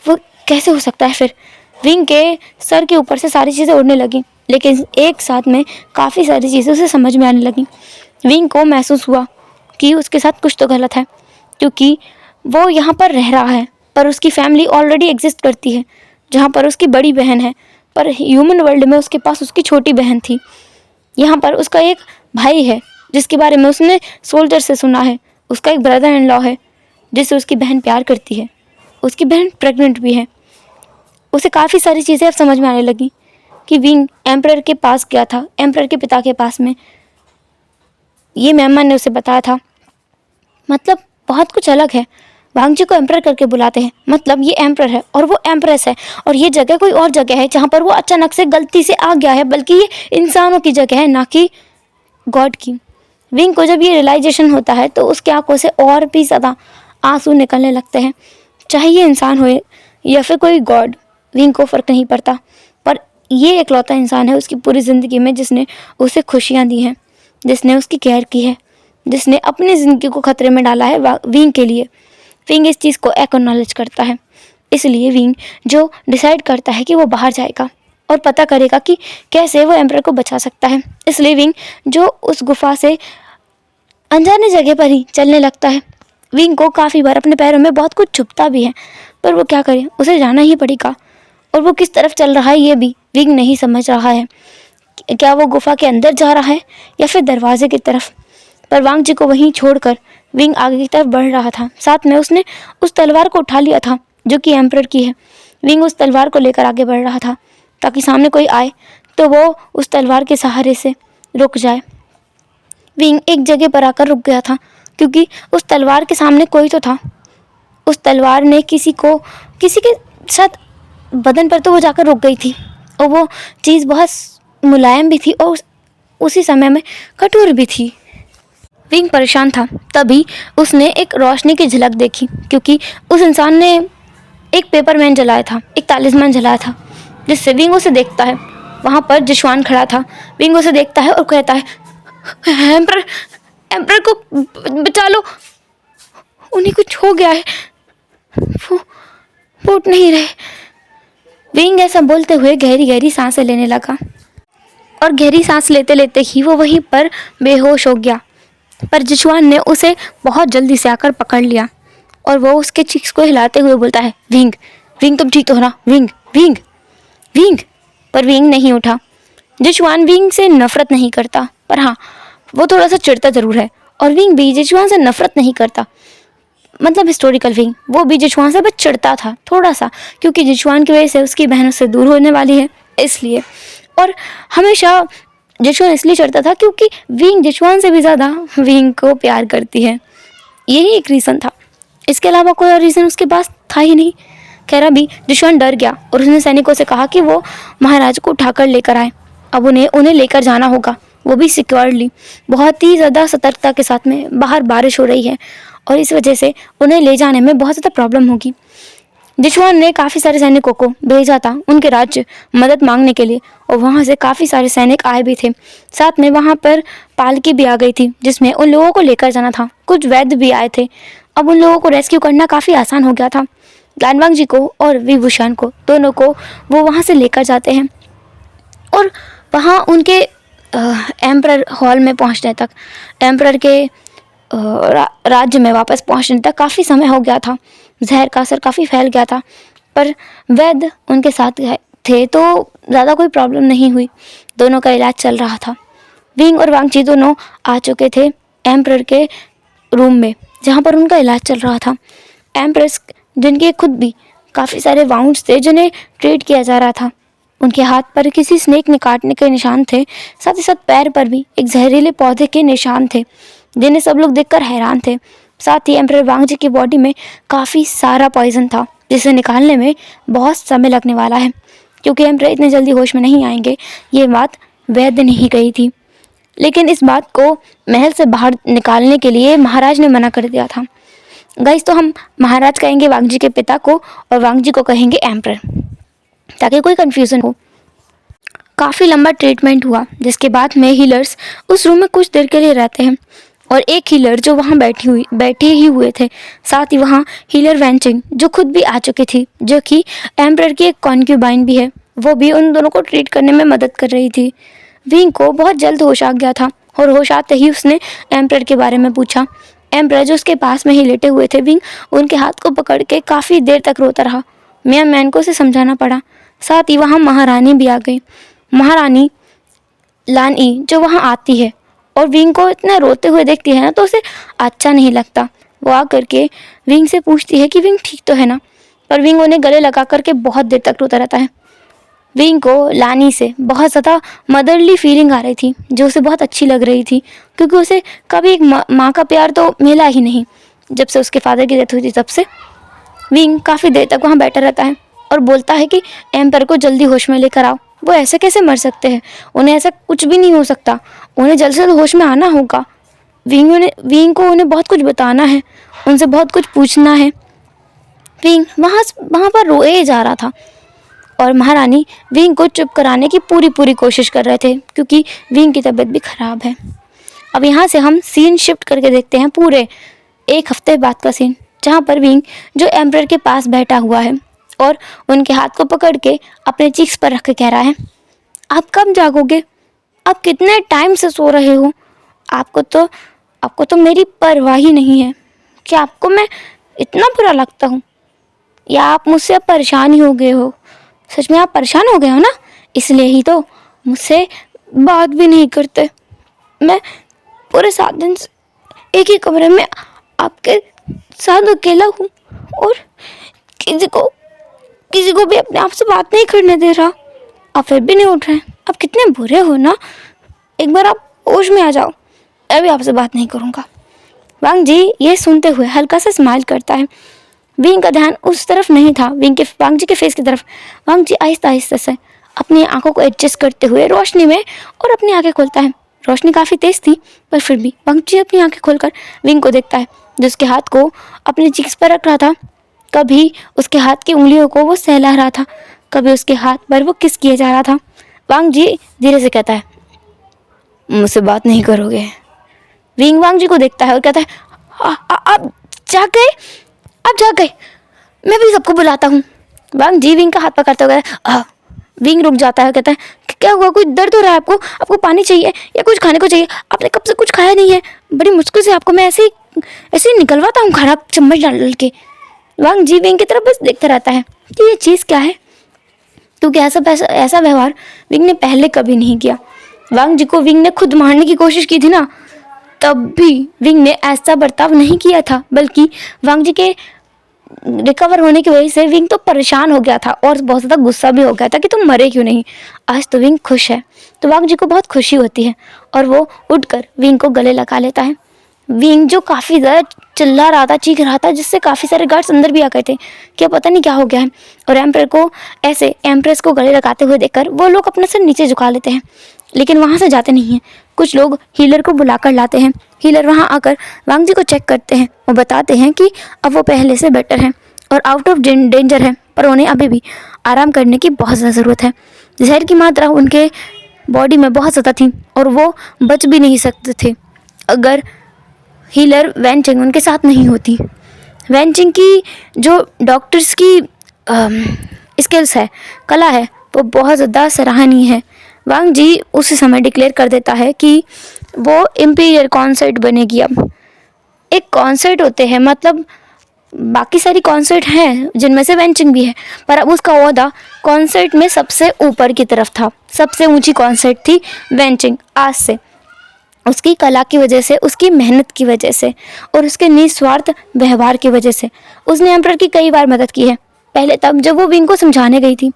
वो कैसे हो सकता है फिर? विंग के सर के ऊपर से सारी चीज़ें उड़ने लगी, लेकिन एक साथ में काफ़ी सारी चीज़ें उसे समझ में आने लगी। विंग को महसूस हुआ कि उसके साथ कुछ तो गलत है, क्योंकि वो यहाँ पर रह रहा है पर उसकी फैमिली ऑलरेडी एग्जिस्ट करती है, जहाँ पर उसकी बड़ी बहन है, पर ह्यूमन वर्ल्ड में उसके पास उसकी छोटी बहन थी। यहाँ पर उसका एक भाई है जिसके बारे में उसने सोल्जर से सुना है, उसका एक ब्रदर इन लॉ है जिससे उसकी बहन प्यार करती है, उसकी बहन प्रेग्नेंट भी है। उसे काफ़ी सारी चीज़ें अब समझ में आने लगी कि विंग एम्परर के पास गया था, एम्परर के पिता के पास में, ये मेहमान ने उसे बताया था। मतलब बहुत कुछ अलग है। वांग जी को एम्परर करके बुलाते हैं, मतलब ये एम्परर है और वो एम्प्रेस है, और ये जगह कोई और जगह है जहाँ पर वो अचानक से गलती से आ गया है, बल्कि ये इंसानों की जगह है, ना कि गॉड की। विंग को जब ये रियलाइजेशन होता है तो उसकी आंखों से और भी ज़्यादा आंसू निकलने लगते हैं। चाहे ये इंसान हो या फिर कोई गॉड, विंग को फ़र्क नहीं पड़ता, पर ये एकलौता इंसान है उसकी पूरी ज़िंदगी में जिसने उसे खुशियाँ दी हैं, जिसने उसकी केयर की है, जिसने अपनी ज़िंदगी को खतरे में डाला है विंग के लिए। विंग इस चीज़ को एक्नॉलेज करता है, इसलिए विंग जो डिसाइड करता है कि वो बाहर जाएगा और पता करेगा कि कैसे वो एम्परर को बचा सकता है। इसलिए विंग जो उस गुफा से अनजाने जगह पर ही चलने लगता है। विंग को काफ़ी बार अपने पैरों में बहुत कुछ छुपता भी है, पर वो क्या करे, उसे जाना ही पड़ेगा। और वो किस तरफ चल रहा है ये भी विंग नहीं समझ रहा है, क्या वो गुफा के अंदर जा रहा है या फिर दरवाजे की तरफ। पर वांग जी को वहीं छोड़कर विंग आगे की तरफ बढ़ रहा था। साथ में उसने उस तलवार को उठा लिया था जो कि एम्परर की है। विंग उस तलवार को लेकर आगे बढ़ रहा था ताकि सामने कोई आए तो वो उस तलवार के सहारे से रुक जाए। विंग एक जगह पर आकर रुक गया था क्योंकि उस तलवार के सामने कोई तो था। उस तलवार ने किसी के साथ बदन पर तो वो जाकर रुक गई थी, और वो चीज़ बहुत मुलायम भी थी और उसी समय में कठोर भी थी। विंग परेशान था, तभी उसने एक रोशनी की झलक देखी, क्योंकि उस इंसान ने एक पेपरमैन जलाया था, एक तालिस्मान जलाया था, जिससे विंग उसे देखता है। वहाँ पर जिशवान खड़ा था। विंग उसे देखता है और कहता है, एम्परर को बचा लो, उन्हें कुछ हो गया है, वो उठ नहीं रहे। विंग ऐसा बोलते हुए गहरी गहरी सांसें लेने लगा और गहरी सांस लेते लेते ही वो वहीं पर बेहोश हो गया। पर जिशुआन ने उसे बहुत जल्दी से आकर पकड़ लिया और वो उसके चीक्स को हिलाते हुए बोलता है, विंग विंग तुम ठीक तो हो ना, विंग विंग विंग। पर विंग नहीं उठा। जिशुआन विंग से नफरत नहीं करता, पर हाँ वो थोड़ा सा चिढ़ता जरूर है। और विंग भी जिशुआन से नफरत नहीं करता, मतलब हिस्टोरिकल विंग वो भी जिशुआन से बस चिढ़ता था थोड़ा सा, क्योंकि जिशुआन की वजह से उसकी बहन उससे दूर होने वाली है इसलिए। और हमेशा जिशुआन इसलिए चिढ़ता था क्योंकि विंग जिशुआन से भी ज़्यादा विंग को प्यार करती है, यही एक रीज़न था। इसके अलावा कोई और रीज़न उसके पास था ही नहीं। खैर अभी जिशुआन डर गया और उसने सैनिकों से कहा कि वो महाराज को उठाकर लेकर आए। अब उन्हें लेकर जाना होगा, वो भी सिक्योरली, बहुत ही ज़्यादा सतर्कता के साथ में। बाहर बारिश हो रही है और इस वजह से उन्हें ले जाने में बहुत ज़्यादा प्रॉब्लम होगी। जिशुआन ने काफ़ी सारे सैनिकों को भेजा था उनके राज्य मदद मांगने के लिए, और वहाँ से काफ़ी सारे सैनिक आए भी थे। साथ में वहाँ पर पालकी भी आ गई थी जिसमें उन लोगों को लेकर जाना था। कुछ वैद्य भी आए थे। अब उन लोगों को रेस्क्यू करना काफ़ी आसान हो गया था। लानवांग जी को और विभूषण को, दोनों को वो वहाँ से लेकर जाते हैं और वहाँ उनके एम्परर हॉल में पहुँचने तक, एम्परर के राज्य में वापस पहुँचने तक काफ़ी समय हो गया था। जहर का असर काफ़ी फैल गया था, पर वैद्य उनके साथ थे तो ज़्यादा कोई प्रॉब्लम नहीं हुई। दोनों का इलाज चल रहा था। विंग और वांगची दोनों आ चुके थे एम्परर के रूम में जहाँ पर उनका इलाज चल रहा था। एम्प्रेस जिनके खुद भी काफ़ी सारे वाउंड्स थे जिन्हें ट्रीट किया जा रहा था, उनके हाथ पर किसी स्नेक ने काटने के निशान थे। साथ ही साथ पैर पर भी एक जहरीले पौधे के निशान थे जिन्हें सब लोग देखकर हैरान थे। साथ ही एम्परर वांगजी की बॉडी में काफ़ी सारा पॉइजन था जिसे निकालने में बहुत समय लगने वाला है, क्योंकि एम्परर इतने जल्दी होश में नहीं आएंगे। ये बात वैद्य ने ही कही थी, लेकिन इस बात को महल से बाहर निकालने के लिए महाराज ने मना कर दिया था। गाइस, तो हम महाराज कहेंगे वांगजी के पिता को और वांगजी को कहेंगे एम्परर, ताकि कोई कंफ्यूजन हो। काफ़ी लंबा ट्रीटमेंट हुआ जिसके बाद में हीलर्स उस रूम में कुछ देर के लिए रहते हैं और एक हीलर जो वहाँ बैठे ही हुए थे। साथ ही वहाँ हीलर वैंचिंग जो खुद भी आ चुकी थी, जो कि एम्परर की एक कॉन्क्यूबाइन भी है, वो भी उन दोनों को ट्रीट करने में मदद कर रही थी। विंग को बहुत जल्द होश आ गया था और होश आते ही उसने एम्परर के बारे में पूछा। एम्परर जो उसके पास में ही लेटे हुए थे, विंग उनके हाथ को पकड़ के काफ़ी देर तक रोता रहा। मियाँ मैन को उसे समझाना पड़ा। साथ ही वहाँ महारानी भी आ गई। महारानी लान ई जो वहाँ आती है और विंग को इतना रोते हुए देखती है ना, तो उसे अच्छा नहीं लगता। वो आ करके विंग से पूछती है कि विंग ठीक तो है ना, पर विंग उन्हें गले लगा करके बहुत देर तक रोता रहता है। विंग को लानी से बहुत ज़्यादा मदरली फीलिंग आ रही थी जो उसे बहुत अच्छी लग रही थी, क्योंकि उसे कभी एक माँ का प्यार तो मिला ही नहीं जब से उसके फादर की डेथ हुई थी। तब से विंग काफ़ी देर तक वहाँ बैठा रहता है और बोलता है कि एम्पर को जल्दी होश में लेकर आओ। वो ऐसे कैसे मर सकते हैं, उन्हें ऐसा कुछ भी नहीं हो सकता, उन्हें जल्द से जल्द होश में आना होगा। विंग को उन्हें बहुत कुछ बताना है, उनसे बहुत कुछ पूछना है। विंग वहाँ पर रोए जा रहा था और महारानी विंग को चुप कराने की पूरी कोशिश कर रहे थे, क्योंकि विंग की तबीयत भी ख़राब है। अब यहाँ से हम सीन शिफ्ट करके देखते हैं पूरे एक हफ्ते बाद का सीन, जहाँ पर विंग जो एम्परर के पास बैठा हुआ है और उनके हाथ को पकड़ के अपने चीक्स पर रख के कह रहा है, आप कब जागोगे? आप कितने टाइम से सो रहे हो? आपको तो मेरी परवाह ही नहीं है। क्या आपको मैं इतना बुरा लगता हूँ, या आप मुझसे अब परेशान ही हो गए हो? सच में आप परेशान हो गए हो ना, इसलिए ही तो मुझसे बात भी नहीं करते। मैं पूरे 7 दिन से एक ही कमरे में आपके साथ अकेला हूँ और किसी को भी अपने आप से बात नहीं करने दे रहा। आप फिर भी नहीं उठ रहे हैं। आप कितने बुरे हो ना, एक बार आप होश में आ जाओ, मैं भी आपसे बात नहीं करूँगा। वांग जी ये सुनते हुए हल्का सा स्माइल करता है। विंग का ध्यान उस तरफ नहीं था, वांग जी के फेस की तरफ। वांग जी आहिस्ता आहिस्ता से अपनी आंखों को एडजस्ट करते हुए रोशनी में और अपनी आंखें खोलता है। रोशनी काफ़ी तेज़ थी, पर फिर भी वांग जी अपनी आंखें खोलकर विंग को देखता है, जो उसके हाथ को अपने चीक्स पर रख रहा था। कभी उसके हाथ की उंगलियों को वो सहला रहा था, कभी उसके हाथ पर वो किस किए जा रहा था। वांग जी धीरे से कहता है, मुझसे बात नहीं करोगे? विंग वांग जी को देखता है और कहता है, आप जाग गए, आप जाग गए, मैं भी सबको बुलाता हूँ। वांग जी विंग का हाथ पकड़ते हुए विंग रुक जाता है, कहता है, क्या हुआ? कुछ दर्द हो रहा है आपको? आपको पानी चाहिए या कुछ खाने को चाहिए? आपने कब से कुछ खाया नहीं है, बड़ी मुश्किल से आपको मैं ऐसे ही निकलवाता हूँ खराब चम्मच डाल के। वांग जी विंग की तरफ बस देखता रहता है कि ये चीज़ क्या है, क्योंकि ऐसा व्यवहार विंग ने पहले कभी नहीं किया। वांग जी को विंग ने खुद मारने की कोशिश की थी ना, तब भी विंग ने ऐसा बर्ताव नहीं किया था, बल्कि वांग जी के रिकवर होने की वजह से विंग तो परेशान हो गया था और बहुत ज़्यादा गुस्सा भी हो गया था कि तुम मरे क्यों नहीं। आज तो विंग खुश है, तो वांग जी को बहुत खुशी होती है और वो उठकर विंग को गले लगा लेता है। विंग जो काफ़ी ज़्यादा चिल्ला रहा था, चीख रहा था, जिससे काफ़ी सारे गार्ड्स अंदर भी आ गए थे कि पता नहीं क्या हो गया है। और एम्प्रेस को गले लगाते हुए देखकर वो लोग अपना सिर नीचे झुका लेते हैं, लेकिन वहाँ से जाते नहीं हैं। कुछ लोग हीलर को बुलाकर लाते हैं। हीलर वहाँ आकर वांग जी को चेक करते हैं। वो बताते हैं कि अब वो पहले से बेटर हैं और आउट ऑफ डेंजर है, पर उन्हें अभी भी आराम करने की बहुत ज़्यादा ज़रूरत है। जहर की मात्रा उनके बॉडी में बहुत ज़्यादा थी और वो बच भी नहीं सकते थे अगर हीलर वैन चिंग उनके साथ नहीं होती। वैन चिंग की जो डॉक्टर्स की स्किल्स है, कला है, वो बहुत ज़्यादा सराहनीय है। वांग जी उस समय डिक्लेयर कर देता है कि वो इम्पीरियल कॉन्सर्ट बनेगी। अब एक कॉन्सर्ट होते हैं, मतलब बाकी सारी कॉन्सर्ट हैं जिनमें से वेंचिंग भी है, पर अब उसका ओहदा कॉन्सर्ट में सबसे ऊपर की तरफ था। सबसे ऊंची कॉन्सर्ट थी वेंचिंग आज से, उसकी कला की वजह से, उसकी मेहनत की वजह से और उसके निस्वार्थ व्यवहार की वजह से। उसने एम्परर की कई बार मदद की है, पहले तब जब वो विंग को समझाने गई थी,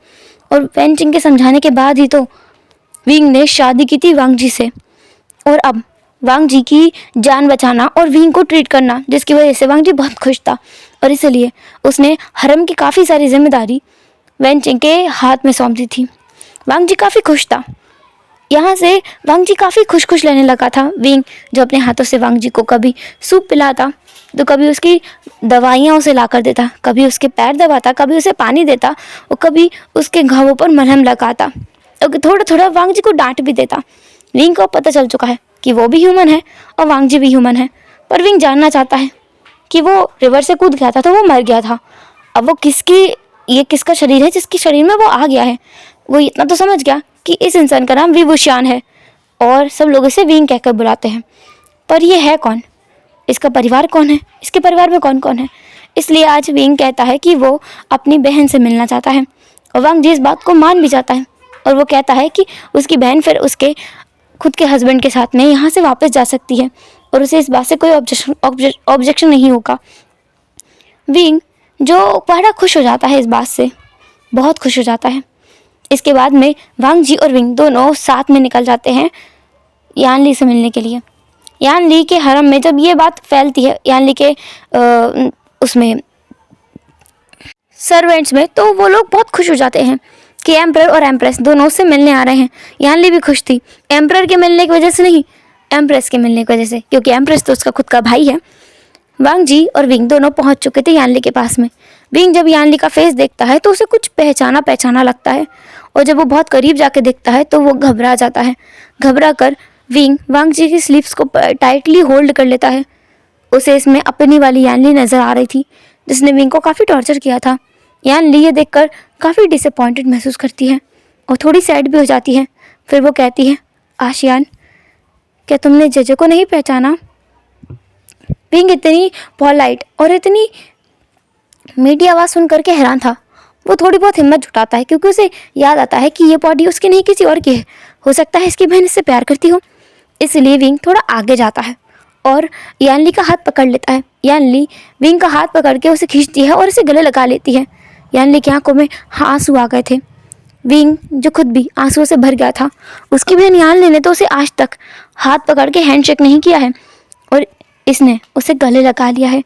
और वेंचिंग के समझाने के बाद ही तो विंग ने शादी की थी वांग जी से। और अब वांग जी की जान बचाना और विंग को ट्रीट करना, जिसकी वजह से वांग जी बहुत खुश था और इसलिए उसने हरम की काफ़ी सारी जिम्मेदारी वेंचिंग के हाथ में सौंप दी थी। वांग जी काफ़ी खुश था। यहाँ से वांग जी काफ़ी खुश रहने लगा था। विंग जो अपने हाथों से वांग जी को कभी सूप पिलाता, तो कभी उसकी दवाइयाँ उसे ला कर देता, कभी उसके पैर दबाता, कभी उसे पानी देता और कभी उसके घावों पर मलहम लगाता, और थोड़ा थोड़ा वांग जी को डांट भी देता। विंग को पता चल चुका है कि वो भी ह्यूमन है और वांग जी भी ह्यूमन है, पर विंग जानना चाहता है कि वो रिवर से कूद गया था तो वो मर गया था, अब वो किसका शरीर है जिसके शरीर में वो आ गया है। वो इतना तो समझ गया कि इस इंसान का नाम विवुशियान है और सब लोग इसे विंग कहकर बुलाते हैं, पर ये है कौन, इसका परिवार कौन है, इसके परिवार में कौन कौन है। इसलिए आज विंग कहता है कि वो अपनी बहन से मिलना चाहता है और वांग जी इस बात को मान भी जाता है और वो कहता है कि उसकी बहन फिर उसके खुद के हस्बैंड के साथ में यहाँ से वापस जा सकती है और उसे इस बात से कोई ऑब्जेक्शन नहीं होगा। विंग जो बड़ा खुश हो जाता है, इस बात से बहुत खुश हो जाता है। इसके बाद में वांग जी और विंग दोनों साथ में निकल जाते हैं यान ली से मिलने के लिए। यान ली के हरम में जब ये बात फैलती है, यान ली के उसमें सर्वेंट्स में, तो वो लोग बहुत खुश हो जाते हैं कि एम्परर और एम्प्रेस दोनों से मिलने आ रहे हैं। यान ली भी खुश थी, एम्परर के मिलने की वजह से नहीं, एम्प्रेस के मिलने की वजह से, क्योंकि एम्प्रेस तो उसका खुद का भाई है। वांग जी और विंग दोनों पहुंच चुके थे यानली के पास में। विंग जब यानली का फेस देखता है तो उसे कुछ पहचाना लगता है, और जब वो बहुत करीब जाके देखता है तो वो घबरा जाता है। घबरा कर विंग वांग जी की स्लीव्स को टाइटली होल्ड कर लेता है। उसे इसमें अपनी वाली यानली नज़र आ रही थी जिसने विंग को काफ़ी टॉर्चर किया था। यानली ये देखकर काफ़ी डिसअपॉइंटेड महसूस करती है और थोड़ी सैड भी हो जाती है। फिर वो कहती है, आशियान, क्या तुमने जजे को नहीं पहचाना? विंग इतनी पॉलाइट और इतनी मीठी आवाज़ सुन करके हैरान था। वो थोड़ी बहुत हिम्मत जुटाता है क्योंकि उसे याद आता है कि ये बॉडी उसकी नहीं किसी और की है, हो सकता है इसकी बहन इससे प्यार करती हो। इसलिए विंग थोड़ा आगे जाता है और यानली का हाथ पकड़ लेता है। यानली विंग का हाथ पकड़ के उसे खींचती है और उसे गले लगा लेती है। यानली की आंखों में आंसू आ गए थे। विंग जो खुद भी आंसुओं से भर गया था, उसकी बहन यानली ने तो उसे आज तक हाथ पकड़ के हैंडशेक नहीं किया है और इसने उसे गले लगा लिया है,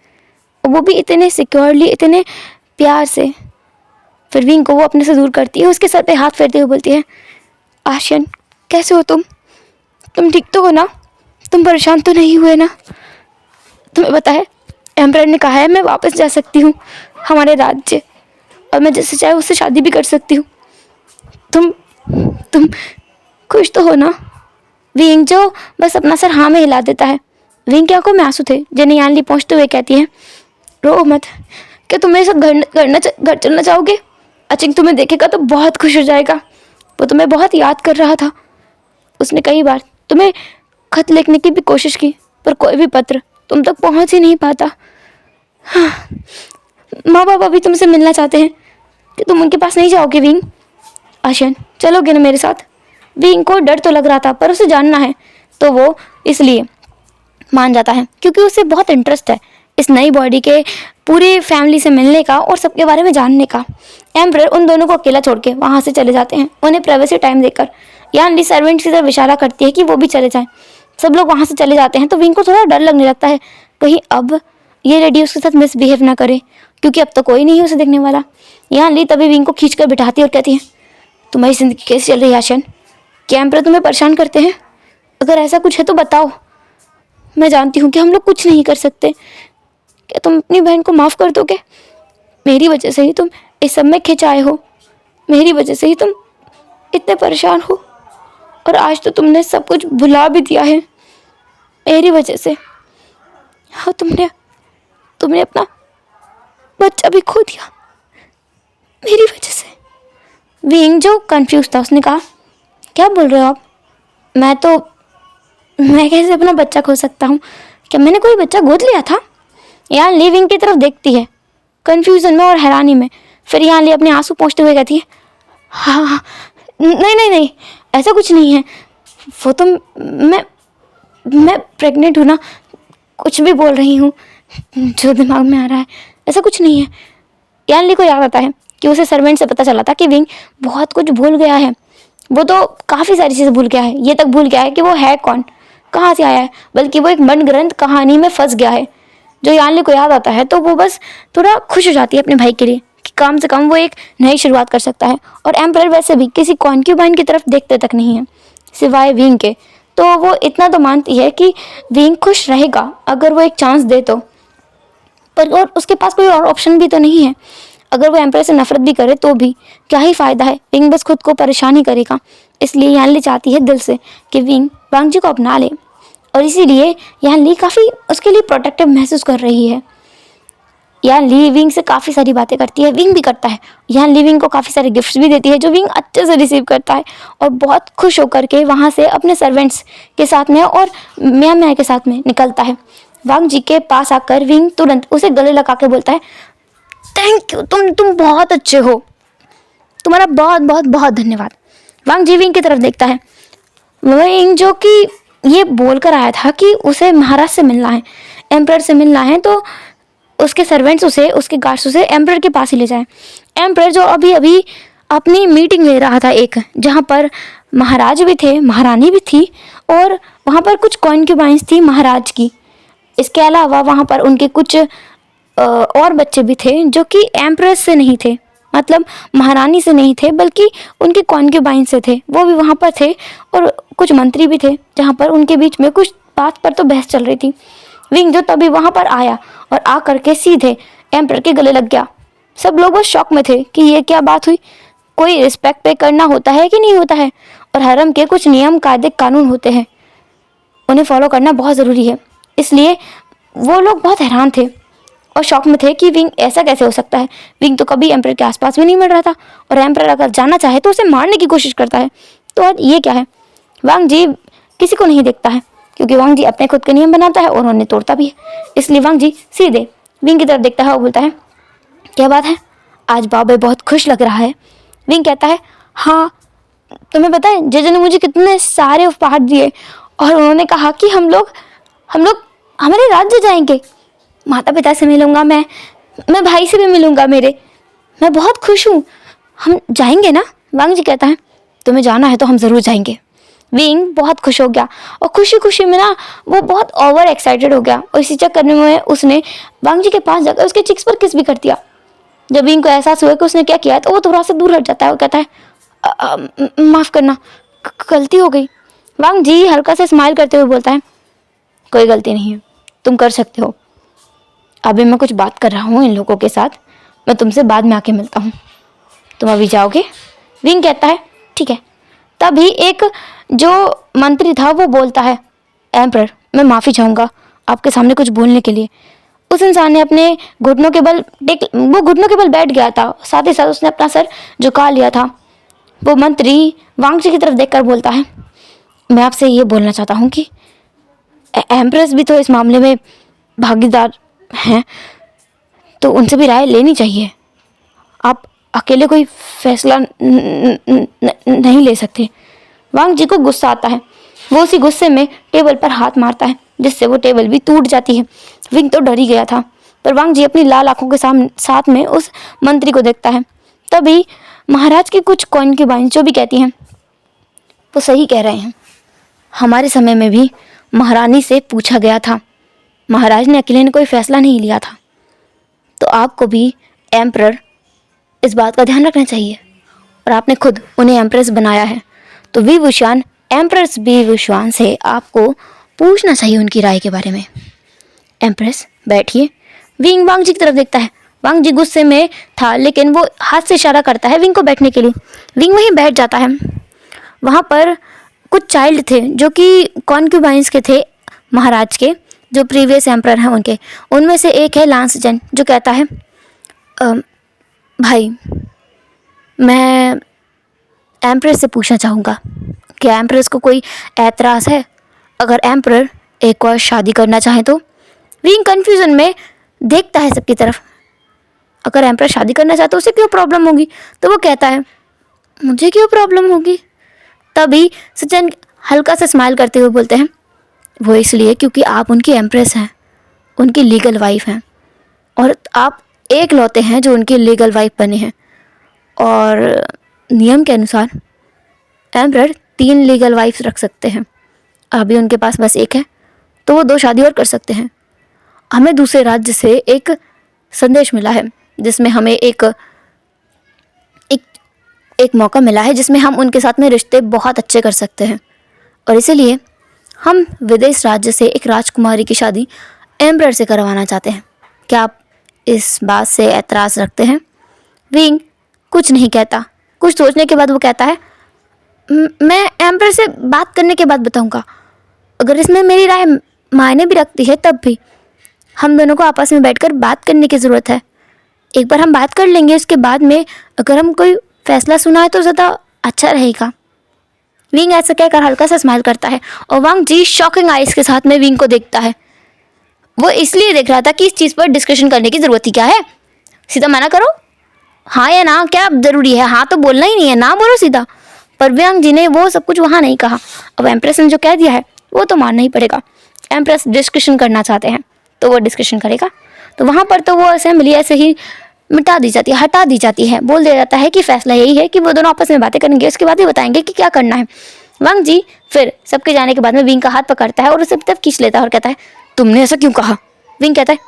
और वो भी इतने सिक्योरली, इतने प्यार से। फिर विंग को वो अपने से दूर करती है, उसके सर पे हाथ फेरते हुए बोलती है, आशियन, कैसे हो तुम ठीक तो हो ना? तुम परेशान तो नहीं हुए ना? तुम्हें पता है एम्परर ने कहा है मैं वापस जा सकती हूँ हमारे राज्य, और मैं जिससे चाहे उससे शादी भी कर सकती हूँ। तुम खुश तो हो ना? विंग जो बस अपना सर हाँ में हिला देता है। विंग की आंखों में आंसू थे जिन्हें यानली पहुँचते हुए कहती है, रो मत, क्या तुम मेरे साथ घर चलना चाहोगे? अचिंग तुम्हें देखेगा तो बहुत खुश हो जाएगा। वो तुम्हें बहुत याद कर रहा था। उसने कई बार तुम्हें खत लिखने की भी कोशिश की, पर कोई भी पत्र तुम तक पहुंच ही नहीं पाता। हाँ, माँ बाप अभी तुमसे मिलना चाहते हैं कि तुम उनके पास नहीं जाओगे विंग? आशियान, चलोगे ना मेरे साथ? विंग को डर तो लग रहा था पर उसे जानना है तो वो इसलिए मान जाता है, क्योंकि उसे बहुत इंटरेस्ट है इस नई बॉडी के पूरी फैमिली से मिलने का और सबके बारे में जानने का। एम्परर उन दोनों को अकेला छोड़ के वहाँ से चले जाते हैं, उन्हें प्राइवेसी टाइम देकर। यान ली सर्वेंट्स की तरफ इशारा करती है कि वो भी चले जाएं। सब लोग वहाँ से चले जाते हैं तो विंग को थोड़ा डर लगने लगता है, कहीं अब ये लेडी उसके साथ मिसबिहेव ना करे, क्योंकि अब तो कोई नहीं है उसे देखने वाला। यान ली तभी विंग को खींच कर बिठाती है और कहती है, तुम्हारी जिंदगी कैसी चल रही है आशियान? क्या एम्परर तुम्हें परेशान करते हैं? अगर ऐसा कुछ है तो बताओ। मैं जानती हूँ कि हम लोग कुछ नहीं कर सकते। क्या तुम अपनी बहन को माफ़ कर दोगे? मेरी वजह से ही तुम इस सब में खिंचाए हो, मेरी वजह से ही तुम इतने परेशान हो, और आज तो तुमने सब कुछ भुला भी दिया है मेरी वजह से। हाँ, तुमने अपना बच्चा भी खो दिया मेरी वजह से। विंग जो कंफ्यूज था उसने कहा, क्या बोल रहे हो आप? मैं कैसे अपना बच्चा खो सकता हूँ? क्या मैंने कोई बच्चा गोद लिया था? यान ली विंग की तरफ देखती है कंफ्यूजन में और हैरानी में। फिर यान ली अपने आंसू पोंछते हुए कहती है, हाँ, नहीं, ऐसा कुछ नहीं है। वो तो मैं प्रेग्नेंट हूँ ना, कुछ भी बोल रही हूँ जो दिमाग में आ रहा है, ऐसा कुछ नहीं है। यान ली को याद आता है कि उसे सर्वेंट से पता चला था कि विंग बहुत कुछ भूल गया है। वो तो काफ़ी सारी चीज़ें भूल गया है, ये तक भूल गया है कि वो है कौन, कहाँ से आया है, बल्कि वो एक मनगढ़ंत कहानी में फंस गया है। जो यान ली को याद आता है तो वो बस थोड़ा खुश हो जाती है अपने भाई के लिए कि कम से कम वो एक नई शुरुआत कर सकता है। और एम्परर वैसे भी किसी कॉन्क्यूबाइन की तरफ देखते तक नहीं है सिवाय विंग के, तो वो इतना तो मानती है कि विंग खुश रहेगा अगर वो एक चांस दे तो। पर और उसके पास कोई और ऑप्शन भी तो नहीं है। अगर वो एम्परर से नफरत भी करे तो भी क्या ही फ़ायदा है, विंग बस खुद को परेशान ही करेगा। इसलिए यान ली चाहती है दिल से कि विंग वांग जी को अपना ले, और इसीलिए यान ली काफ़ी उसके लिए प्रोटेक्टिव महसूस कर रही है। यान ली विंग से काफ़ी सारी बातें करती है, विंग भी करता है। यान ली विंग को काफ़ी सारे गिफ्ट्स भी देती है जो विंग अच्छे से रिसीव करता है, और बहुत खुश होकर के वहाँ से अपने सर्वेंट्स के साथ में और म्या के साथ में निकलता है। वांग जी के पास आकर विंग तुरंत उसे गले लगा के बोलता है, थैंक यू, तुम बहुत अच्छे हो, तुम्हारा बहुत बहुत बहुत धन्यवाद। वांग जी विंग की तरफ देखता है। विंग जो कि ये बोल कर आया था कि उसे महाराज से मिलना है, एम्परर से मिलना है, तो उसके सर्वेंट्स उसके गार्ड्स उसे एम्परर के पास ही ले जाएं। एम्परर जो अभी अभी अपनी मीटिंग ले रहा था एक, जहाँ पर महाराज भी थे, महारानी भी थी, और वहाँ पर कुछ कॉन्क्यूबाइंस थी महाराज की। इसके अलावा वहाँ पर उनके कुछ और बच्चे भी थे जो कि एम्प्रेस से नहीं थे, मतलब महारानी से नहीं थे, बल्कि उनके कॉन्क्यूबाइन से थे। वो भी वहाँ पर थे, और कुछ मंत्री भी थे जहाँ पर उनके बीच में कुछ बात पर तो बहस चल रही थी। विंग जो तभी वहाँ पर आया और आ करके सीधे एम्पर के गले लग गया। सब लोग बस शॉक में थे कि ये क्या बात हुई, कोई रिस्पेक्ट पे करना होता है कि नहीं होता है, और हरम के कुछ नियम कायदे कानून होते हैं, उन्हें फॉलो करना बहुत ज़रूरी है। इसलिए वो लोग बहुत हैरान थे और शॉक में थे कि विंग ऐसा कैसे हो सकता है। विंग तो कभी एम्पर के आसपास भी नहीं मिल रहा था, और एम्पर अगर जाना चाहे तो उसे मारने की कोशिश करता है, तो आज ये क्या है। वांग जी किसी को नहीं देखता है, क्योंकि वांग जी अपने खुद के नियम बनाता है और उन्हें तोड़ता भी है। इसलिए वांग जी सीधे विंग की तरफ देखता है और बोलता है, क्या बात है, आज बाबा बहुत खुश लग रहा है। विंग कहता है, हाँ, तुम्हें पता है जेजे ने मुझे कितने सारे उपहार दिए, और उन्होंने कहा कि हम लोग हमारे राज्य जाएंगे, माता पिता से मिलूंगा, मैं भाई से भी मिलूंगा मेरे, मैं बहुत खुश हूँ, हम जाएंगे ना। वांग जी कहता है, तुम्हें जाना है तो हम ज़रूर जाएंगे। विंग बहुत खुश हो गया, और खुशी खुशी में ना वो बहुत ओवर एक्साइटेड हो गया, और इसी चक्कर में उसने वांग जी के पास जाकर उसके चिक्स पर किस भी कर दिया। जब विंग को एहसास हुआ कि उसने क्या किया तो वो थोड़ा सा दूर हट जाता है और कहता है, माफ़ करना, गलती हो गई। वांग जी हल्का सा स्माइल करते हुए बोलता है, कोई गलती नहीं है, तुम कर सकते हो, अभी मैं कुछ बात कर रहा हूँ इन लोगों के साथ, मैं तुमसे बाद में आके मिलता हूँ, तुम अभी जाओगे। विंग कहता है, ठीक है। तभी एक जो मंत्री था वो बोलता है, एम्परर, मैं माफ़ी चाहूँगा आपके सामने कुछ बोलने के लिए। उस इंसान ने अपने घुटनों के बल बैठ गया था, साथ ही साथ उसने अपना सर झुका लिया था। वो मंत्री वांग जी की तरफ देखकर बोलता है, मैं आपसे ये बोलना चाहता हूँ कि एम्प्रेस भी तो इस मामले में भागीदार हैं, तो उनसे भी राय लेनी चाहिए। आप अकेले कोई फैसला नहीं ले सकते। वांग जी को गुस्सा आता है। वो उसी गुस्से में टेबल पर हाथ मारता है, जिससे वो टेबल भी टूट जाती है। विंग तो डर ही गया था, पर वांग जी अपनी लाल आंखों के साथ में उस मंत्री को देखता है। तभी महाराज की कुछ कॉन्क्यूबाइन जो भी कहती हैं वो सही कह रहे हैं। हमारे समय में भी महारानी से पूछा गया था, महाराज ने अकेले ने कोई फैसला नहीं लिया था। तो आपको भी एम्परर इस बात का ध्यान रखना चाहिए, और आपने खुद उन्हें एम्प्रेस बनाया है, तो वी वुशान एम्प्रेस बी वुशान से आपको पूछना चाहिए उनकी राय के बारे में। एम्प्रेस बैठिए। विंग वांग जी की तरफ देखता है। वांग जी गुस्से में था, लेकिन वो हाथ से इशारा करता है विंग को बैठने के लिए। विंग वहीं बैठ जाता है। वहाँ पर कुछ चाइल्ड थे जो कि कॉन्क्यूबाइंस के थे महाराज के, जो प्रीवियस एम्परर हैं उनके। उनमें से एक है लांस जन, जो कहता है भाई, मैं एम्प्रेस से पूछना चाहूँगा कि एम्प्रेस को कोई ऐतराज़ है अगर एम्परर एक और शादी करना चाहे तो। विंग कन्फ्यूज़न में देखता है सबकी तरफ। अगर एम्परर शादी करना चाहता तो उसे क्यों प्रॉब्लम होगी? तो वो कहता है मुझे क्यों प्रॉब्लम होगी? तभी सचिन हल्का सा स्माइल करते हुए बोलते हैं वो इसलिए क्योंकि आप उनकी एम्प्रेस हैं, उनकी लीगल वाइफ हैं, और आप एक लौते हैं जो उनकी लीगल वाइफ बने हैं। और नियम के अनुसार एम्परर 3 लीगल वाइफ रख सकते हैं। अभी उनके पास बस एक है, तो वो 2 शादी और कर सकते हैं। हमें दूसरे राज्य से एक संदेश मिला है, जिसमें हमें एक मौका मिला है जिसमें हम उनके साथ में रिश्ते बहुत अच्छे कर सकते हैं, और इसीलिए हम विदेश राज्य से एक राजकुमारी की शादी एम्परर से करवाना चाहते हैं। क्या आप इस बात से एतराज़ रखते हैं? विंग कुछ नहीं कहता। कुछ सोचने के बाद वो कहता है मैं एम्परर से बात करने के बाद बताऊंगा। अगर इसमें मेरी राय मायने भी रखती है, तब भी हम दोनों को आपस में बैठकर बात करने की ज़रूरत है। एक बार हम बात कर लेंगे, उसके बाद में अगर हम कोई फैसला सुनाए तो ज़्यादा अच्छा रहेगा। विंग ऐसा कहकर हल्का सा स्माइल करता है, और वांग जी शॉकिंग आइज के साथ में विंग को देखता है। वो इसलिए देख रहा था कि इस चीज़ पर डिस्कशन करने की ज़रूरत ही क्या है। सीधा मना करो, हाँ या ना, क्या ज़रूरी है? हाँ तो बोलना ही नहीं है, ना बोलो सीधा। पर वांग जी ने वो सब कुछ वहाँ नहीं कहा। अब एम्प्रेस ने जो कह दिया है वो तो मानना ही पड़ेगा। एम्प्रेस डिस्कशन करना चाहते हैं तो वो डिस्कशन करेगा। तो वहाँ पर तो वो असेंबली ऐसे ही मिटा दी जाती है, हटा दी जाती है। बोल दिया जाता है कि फैसला यही है कि वो दोनों आपस में बातें करेंगे, उसके बाद ही बताएंगे कि क्या करना है। वांग जी फिर सबके जाने के बाद में विंग का हाथ पकड़ता है और उसे तब खींच लेता है और कहता है तुमने ऐसा क्यों कहा? विंग कहता है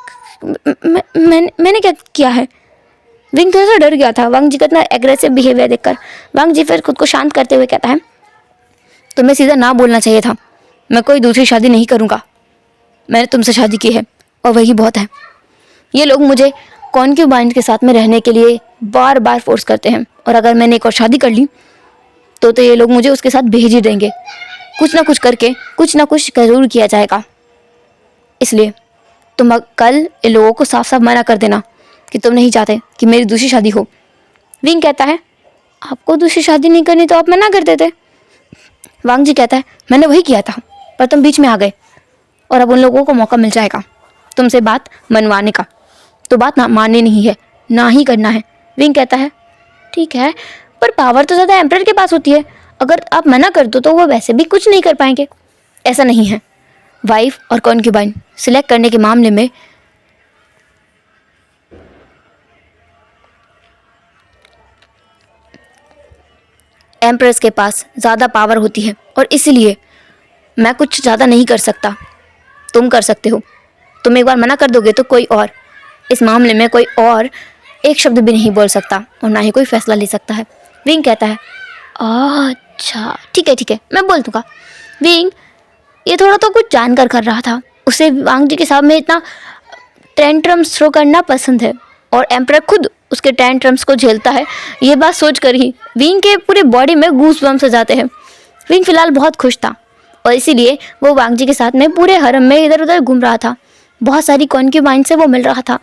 मैंने क्या किया है? विंग थोड़ा सा डर गया था वांग जी का इतना एग्रेसिव बिहेवियर देखकर। वांग जी फिर खुद को शांत करते हुए कहता है तुम्हें सीधा ना बोलना चाहिए था। मैं कोई दूसरी शादी नहीं करूँगा, मैंने तुमसे शादी की है और वही बहुत है। ये लोग मुझे कॉन्क्यूबाइन के साथ में रहने के लिए बार बार फोर्स करते हैं, और अगर मैंने एक और शादी कर ली तो ये लोग मुझे उसके साथ भेज ही देंगे। कुछ ना कुछ करके कुछ ना कुछ ज़रूर किया जाएगा। इसलिए तुम कल इन लोगों को साफ साफ मना कर देना कि तुम नहीं चाहते कि मेरी दूसरी शादी हो। विंग कहता है आपको दूसरी शादी नहीं करनी तो आप मना कर देते। वांग जी कहता है मैंने वही किया था, पर तुम बीच में आ गए, और अब उन लोगों को मौका मिल जाएगा तुमसे बात मनवाने का। तो बात ना माननी नहीं है, ना ही करना है। विंग कहता है ठीक है, पर पावर तो ज़्यादा एम्परर के पास होती है। अगर आप मना कर दो तो वो वैसे भी कुछ नहीं कर पाएंगे। ऐसा नहीं है। वाइफ और कॉन्क्यूबाइन सिलेक्ट करने के मामले में एम्परर्स के पास ज़्यादा पावर होती है, और इसीलिए मैं कुछ ज़्यादा नहीं कर सकता। तुम कर सकते हो। तुम एक बार मना कर दोगे तो कोई और इस मामले में कोई और एक शब्द भी नहीं बोल सकता, और ना ही कोई फैसला ले सकता है। विंग कहता है अच्छा ठीक है, मैं बोल दूँगा। विंग ये थोड़ा तो कुछ जानकर कर रहा था। उसे वांग जी के सामने इतना टेंट्रम्स थ्रो करना पसंद है, और एम्परर खुद उसके टेंट्रम्स को झेलता है। ये बात सोच कर ही विंग के पूरे बॉडी में गूस बम्स हो जाते हैं। विंग फिलहाल बहुत खुश था, और इसीलिए वो वांग जी के साथ में पूरे हरम में इधर उधर घूम रहा था। बहुत सारी कॉन्क्यूबाइन से वो मिल रहा था,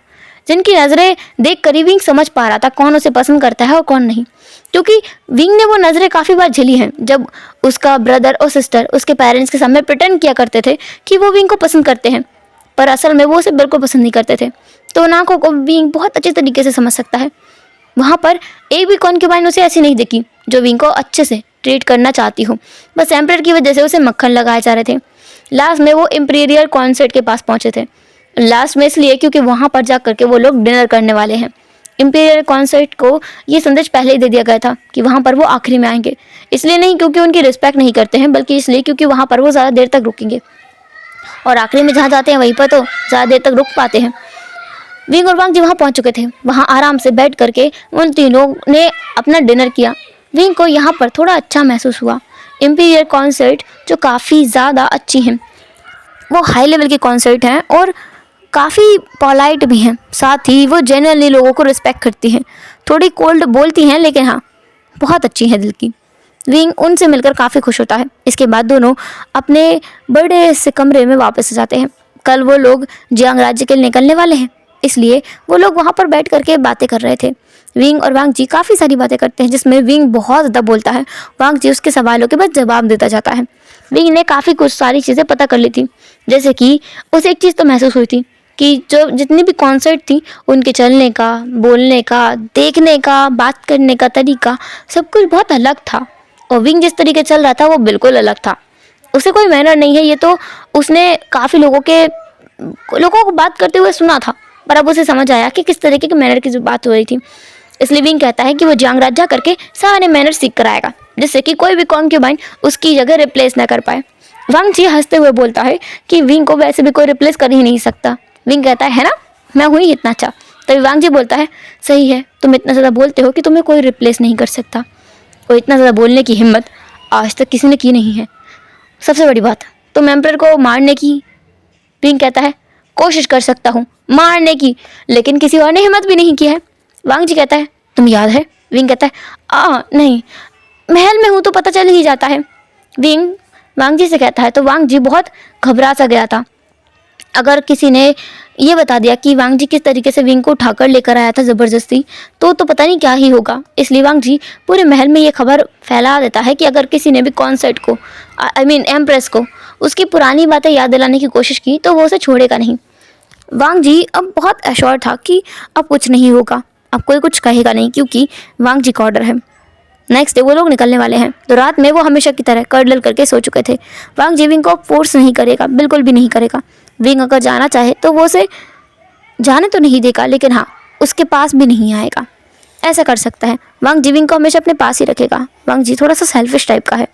जिनकी नज़रें देख कर ही विंग समझ पा रहा था कौन उसे पसंद करता है और कौन नहीं, क्योंकि विंग ने वो नज़रें काफ़ी बार झेली हैं जब उसका ब्रदर और सिस्टर उसके पेरेंट्स के सामने प्रिटेंड किया करते थे कि वो विंग को पसंद करते हैं, पर असल में वो उसे बिल्कुल पसंद नहीं करते थे। तो उन आँखों को विंग बहुत अच्छे तरीके से समझ सकता है। वहाँ पर एक भी कॉन्क्यूबाइन उसे ऐसी नहीं दिखी जो विंग को अच्छे से ट्रीट करना चाहती हो, बस एम्परर की वजह से उसे मक्खन लगाए जा रहे थे। लास्ट में वो इम्पीरियल कॉन्सर्ट के पास पहुंचे थे, लास्ट में इसलिए क्योंकि वहाँ पर जा करके वो लोग डिनर करने वाले हैं। इम्पीरियल कॉन्सर्ट को ये संदेश पहले ही दे दिया गया था कि वहाँ पर वो आखिरी में आएंगे, इसलिए नहीं क्योंकि उनकी रिस्पेक्ट नहीं करते हैं, बल्कि इसलिए क्योंकि वहाँ पर वो ज़्यादा देर तक रुकेंगे और आखिरी में जहाँ जाते हैं वहीं पर तो ज़्यादा देर तक रुक पाते हैं। विंग और वांग जी वहाँ पहुँच चुके थे। वहाँ आराम से बैठ करके उन तीनों ने अपना डिनर किया। विंग को यहाँ पर थोड़ा अच्छा महसूस हुआ। इम्पीरियल कॉन्सर्ट जो काफ़ी ज़्यादा अच्छी हैं, वो हाई लेवल की कॉन्सर्ट हैं और काफ़ी पोलाइट भी हैं, साथ ही वो जेन्युइनली लोगों को रिस्पेक्ट करती हैं। थोड़ी कोल्ड बोलती हैं लेकिन हाँ बहुत अच्छी हैं दिल की। विंग उनसे मिलकर काफ़ी खुश होता है। इसके बाद दोनों अपने बड़े से कमरे में वापस आ जाते हैं। कल वो लोग जियांग राज्य के लिए निकलने वाले हैं, इसलिए वो लोग वहाँ पर बैठ करके बातें कर रहे थे। विंग और वांग जी काफ़ी सारी बातें करते हैं जिसमें विंग बहुत ज़्यादा बोलता है, वांग जी उसके सवालों के बाद जवाब देता जाता है। विंग ने काफ़ी कुछ सारी चीज़ें पता कर ली थी, जैसे कि उसे एक चीज़ तो महसूस हुई थी कि जो जितनी भी कॉन्सर्ट थी उनके चलने का, बोलने का, देखने का, बात करने का तरीका सब कुछ बहुत अलग था और विंग जिस तरीके चल रहा था वो बिल्कुल अलग था। उसे कोई मैनर नहीं है, ये तो उसने काफ़ी लोगों को बात करते हुए सुना था, पर अब उसे समझ आया कि किस तरीके के मैनर की जो बात हो रही थी। इसलिए विंग कहता है कि वो जियांग राज्य जा करके सारे मैनर सीख कर आएगा, जिससे कि कोई भी कॉन्क्यूबाइन उसकी जगह रिप्लेस ना कर पाए। वांग जी हंसते हुए बोलता है कि विंग को वैसे भी कोई रिप्लेस कर ही नहीं सकता। विंग कहता है ना, मैं हूँ ही इतना अच्छा। तभी वांग जी बोलता है, सही है, तुम इतना ज़्यादा बोलते हो कि तुम्हें कोई रिप्लेस नहीं कर सकता, और इतना ज़्यादा बोलने की हिम्मत आज तक किसी ने की नहीं है। सबसे बड़ी बात, तुम एम्परर को मारने की, विंग कहता है, कोशिश कर सकता हूँ मारने की, लेकिन किसी और ने हिम्मत भी नहीं की है। वांग जी कहता है, तुम याद है? विंग कहता है, नहीं, महल में हूँ तो पता चल ही जाता है। विंग वांग जी से कहता है तो वांग जी बहुत घबरा सा गया था। अगर किसी ने ये बता दिया कि वांग जी किस तरीके से विंग को उठाकर लेकर आया था ज़बरदस्ती, तो पता नहीं क्या ही होगा। इसलिए वांग जी पूरे महल में ये खबर फैला देता है कि अगर किसी ने भी कॉन्सर्ट को, एम्प्रेस को उसकी पुरानी बातें याद दिलाने की कोशिश की तो वो उसे छोड़ेगा नहीं। वांग जी अब बहुत एश्योर था कि अब कुछ नहीं होगा, अब कोई कुछ कहेगा नहीं, क्योंकि वांग जी का ऑर्डर है। नेक्स्ट डे वो लोग निकलने वाले हैं, तो रात में वो हमेशा की तरह कर्डल करके सो चुके थे। वांग जी विंग को फोर्स नहीं करेगा, बिल्कुल भी नहीं करेगा। विंग अगर जाना चाहे तो वो उसे जाने तो नहीं देगा, लेकिन हाँ उसके पास भी नहीं आएगा, ऐसा कर सकता है। वांग जी विंग को हमेशा अपने पास ही रखेगा। वांग जी थोड़ा सा सेल्फिश टाइप का है।